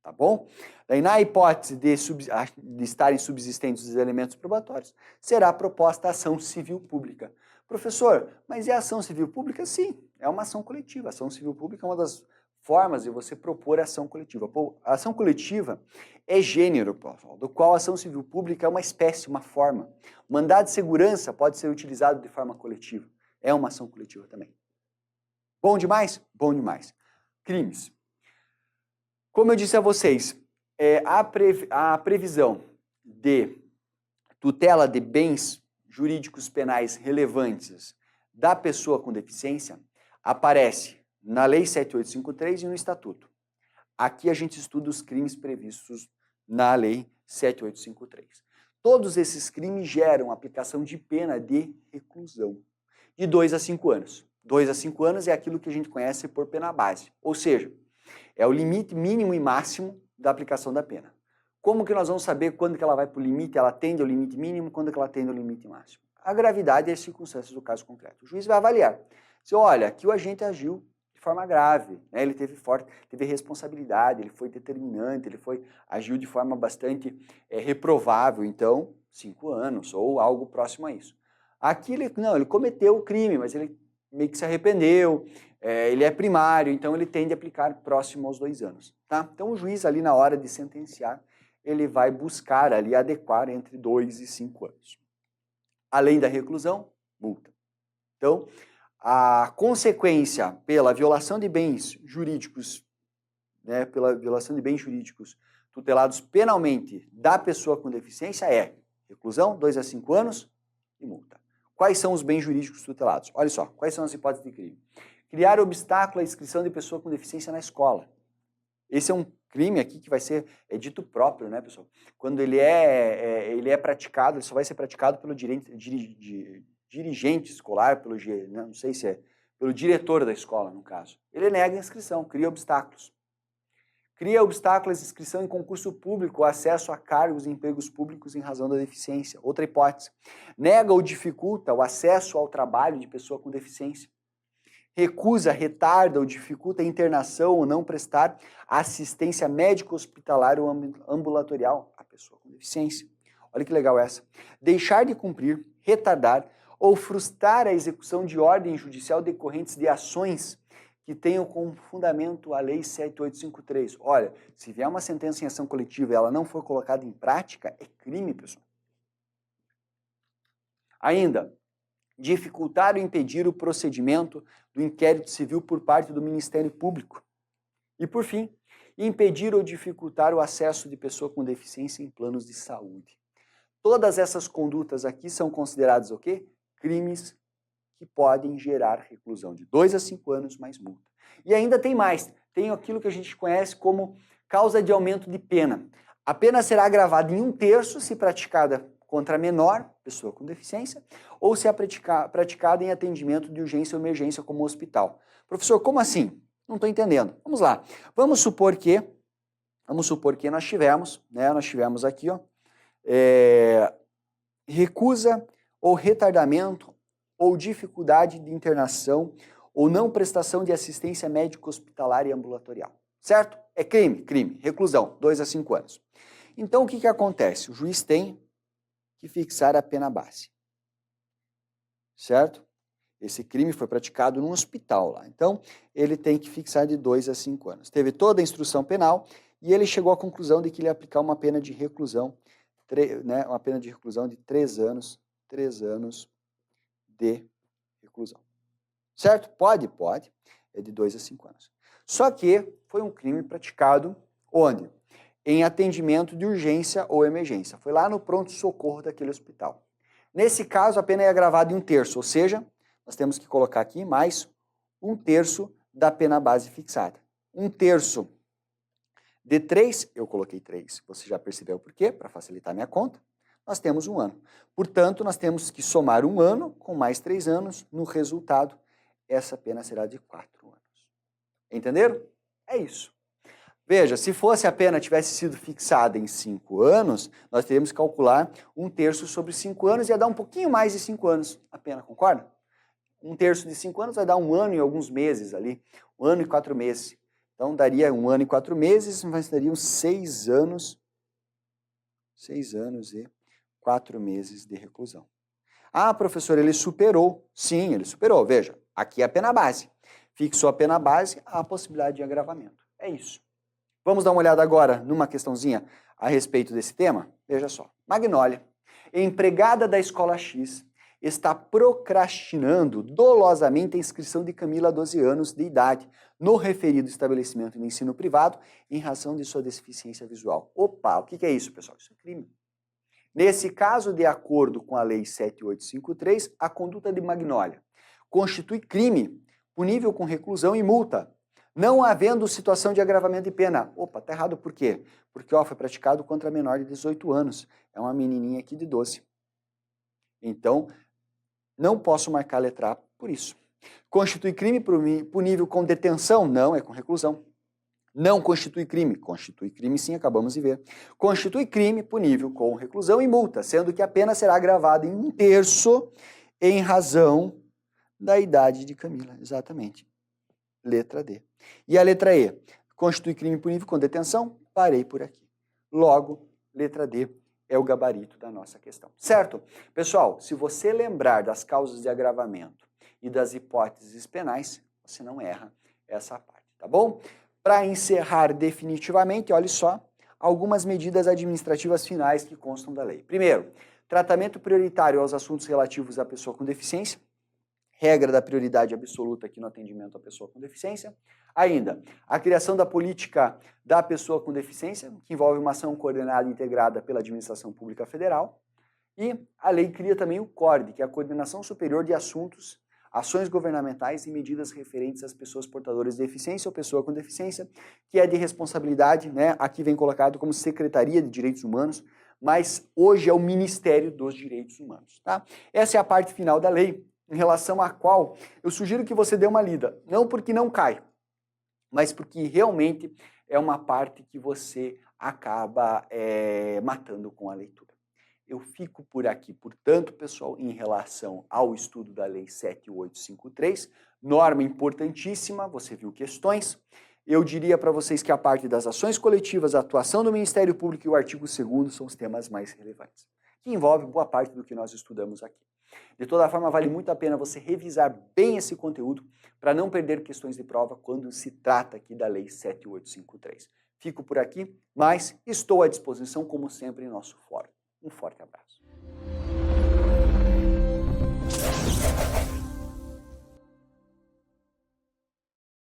Tá bom? Daí, na hipótese de estarem subsistentes os elementos probatórios, será proposta a ação civil pública. Professor, mas é ação civil pública? Sim, é uma ação coletiva. A ação civil pública é uma das formas de você propor ação coletiva. A ação coletiva é gênero, pessoal, do qual a ação civil pública é uma espécie, uma forma. Mandado de segurança pode ser utilizado de forma coletiva. É uma ação coletiva também. Bom demais? Bom demais. crimes. Como eu disse a vocês, a previsão de tutela de bens jurídicos penais relevantes da pessoa com deficiência aparece na Lei 7853 e no Estatuto. Aqui a gente estuda os crimes previstos na Lei 7853. Todos esses crimes geram aplicação de pena de reclusão, de 2 a 5 anos. 2 a 5 anos é aquilo que a gente conhece por pena base, ou seja, é o limite mínimo e máximo da aplicação da pena. Como que nós vamos saber quando que ela vai para o limite, ela atende ao limite mínimo, quando que ela atende ao limite máximo? A gravidade e as circunstâncias do caso concreto. O juiz vai avaliar. Se olha, aqui o agente agiu de forma grave, né? Ele teve responsabilidade, ele foi determinante, agiu de forma bastante reprovável, então 5 anos ou algo próximo a isso. Aqui ele cometeu o crime, mas ele meio que se arrependeu, ele é primário, então ele tende a aplicar próximo aos 2 anos. Tá? Então o juiz ali na hora de sentenciar, ele vai buscar ali adequar entre 2 e 5 anos. Além da reclusão, multa. Então, a consequência pela violação de bens jurídicos, né, pela violação de bens jurídicos tutelados penalmente da pessoa com deficiência é reclusão, 2 a 5 anos e multa. Quais são os bens jurídicos tutelados? Olha só, quais são as hipóteses de crime? Criar obstáculo à inscrição de pessoa com deficiência na escola. Esse é um crime aqui que vai ser dito próprio, né, pessoal? Quando ele é praticado, ele só vai ser praticado pelo dirigente escolar, não sei se é pelo diretor da escola, no caso. Ele nega a inscrição, cria obstáculos. Cria obstáculos à inscrição em concurso público, acesso a cargos e empregos públicos em razão da deficiência. Outra hipótese. Nega ou dificulta o acesso ao trabalho de pessoa com deficiência. Recusa, retarda ou dificulta a internação ou não prestar assistência médico-hospitalar ou ambulatorial à pessoa com deficiência. Olha que legal essa. Deixar de cumprir, retardar ou frustrar a execução de ordem judicial decorrentes de ações que tenham como fundamento a Lei 7853. Olha, se vier uma sentença em ação coletiva e ela não for colocada em prática, é crime, pessoal. Ainda, dificultar ou impedir o procedimento do inquérito civil por parte do Ministério Público. E, por fim, impedir ou dificultar o acesso de pessoa com deficiência em planos de saúde. Todas essas condutas aqui são consideradas o quê? Crimes que podem gerar reclusão de 2 a 5 anos mais multa. E ainda tem mais, tem aquilo que a gente conhece como causa de aumento de pena. A pena será agravada em 1/3 se praticada contra menor, pessoa com deficiência, ou se é praticada em atendimento de urgência ou emergência como hospital. Professor, como assim? Não estou entendendo. Vamos lá. Vamos supor que nós tivemos aqui, recusa ou retardamento ou dificuldade de internação ou não prestação de assistência médico-hospitalar e ambulatorial. Certo? É crime, reclusão, 2 a 5 anos. Então, o que acontece? O juiz tem que fixar a pena base. Certo? Esse crime foi praticado num hospital lá. Então, ele tem que fixar de 2 a 5 anos. Teve toda a instrução penal e ele chegou à conclusão de que ele ia aplicar uma pena de reclusão, uma pena de reclusão de 3 anos de reclusão. Certo? Pode. É de 2 a 5 anos. Só que foi um crime praticado onde? Em atendimento de urgência ou emergência. Foi lá no pronto-socorro daquele hospital. Nesse caso, a pena é agravada em 1/3, ou seja, nós temos que colocar aqui mais 1/3 da pena base fixada. 1/3 de 3, eu coloquei 3, você já percebeu por quê? Para facilitar minha conta. Nós temos 1 ano. Portanto, nós temos que somar 1 ano com mais 3 anos. No resultado, essa pena será de 4 anos. Entenderam? É isso. Veja, se fosse a pena tivesse sido fixada em 5 anos, nós teríamos que calcular 1/3 sobre 5 anos, ia dar um pouquinho mais de 5 anos a pena, concorda? 1/3 de 5 anos vai dar 1 ano e alguns meses ali, 1 ano e 4 meses. Então, daria 1 ano e 4 meses, mas dariam 6 anos e 4 meses de reclusão. Ah, professor, ele superou. Sim, ele superou. Veja, aqui é a pena base. Fixou a pena base, há a possibilidade de agravamento. É isso. Vamos dar uma olhada agora numa questãozinha a respeito desse tema? Veja só. Magnólia, empregada da escola X, está procrastinando dolosamente a inscrição de Camila, 12 anos de idade, no referido estabelecimento de ensino privado em razão de sua deficiência visual. Opa, o que é isso, pessoal? Isso é crime. Nesse caso, de acordo com a Lei 7853, a conduta de Magnólia constitui crime punível com reclusão e multa, não havendo situação de agravamento de pena. Opa, tá errado por quê? Porque foi praticado contra menor de 18 anos. É uma menininha aqui de 12. Então, não posso marcar a letra A por isso. Constitui crime punível com detenção? Não, é com reclusão. Não constitui crime? Constitui crime sim, acabamos de ver. Constitui crime punível com reclusão e multa, sendo que a pena será agravada em 1/3 em razão da idade de Camila. Exatamente. Letra D. E a letra E? Constitui crime punível com detenção? Parei por aqui. Logo, letra D é o gabarito da nossa questão. Certo? Pessoal, se você lembrar das causas de agravamento e das hipóteses penais, você não erra essa parte, tá bom? Para encerrar definitivamente, olha só, algumas medidas administrativas finais que constam da lei. Primeiro, tratamento prioritário aos assuntos relativos à pessoa com deficiência, regra da prioridade absoluta aqui no atendimento à pessoa com deficiência. Ainda, a criação da política da pessoa com deficiência, que envolve uma ação coordenada e integrada pela Administração Pública Federal. E a lei cria também o CORD, que é a Coordenação Superior de Assuntos, Ações Governamentais e Medidas Referentes às Pessoas Portadoras de Deficiência ou Pessoa com Deficiência, que é de responsabilidade, né? Aqui vem colocado como Secretaria de Direitos Humanos, mas hoje é o Ministério dos Direitos Humanos, tá? Essa é a parte final da lei, em relação à qual eu sugiro que você dê uma lida. Não porque não cai, mas porque realmente é uma parte que você acaba matando com a leitura. Eu fico por aqui, portanto, pessoal, em relação ao estudo da Lei 7853, norma importantíssima, você viu questões. Eu diria para vocês que a parte das ações coletivas, a atuação do Ministério Público e o artigo 2º são os temas mais relevantes, que envolve boa parte do que nós estudamos aqui. De toda forma, vale muito a pena você revisar bem esse conteúdo para não perder questões de prova quando se trata aqui da Lei 7853. Fico por aqui, mas estou à disposição, como sempre, em nosso fórum. Um forte abraço.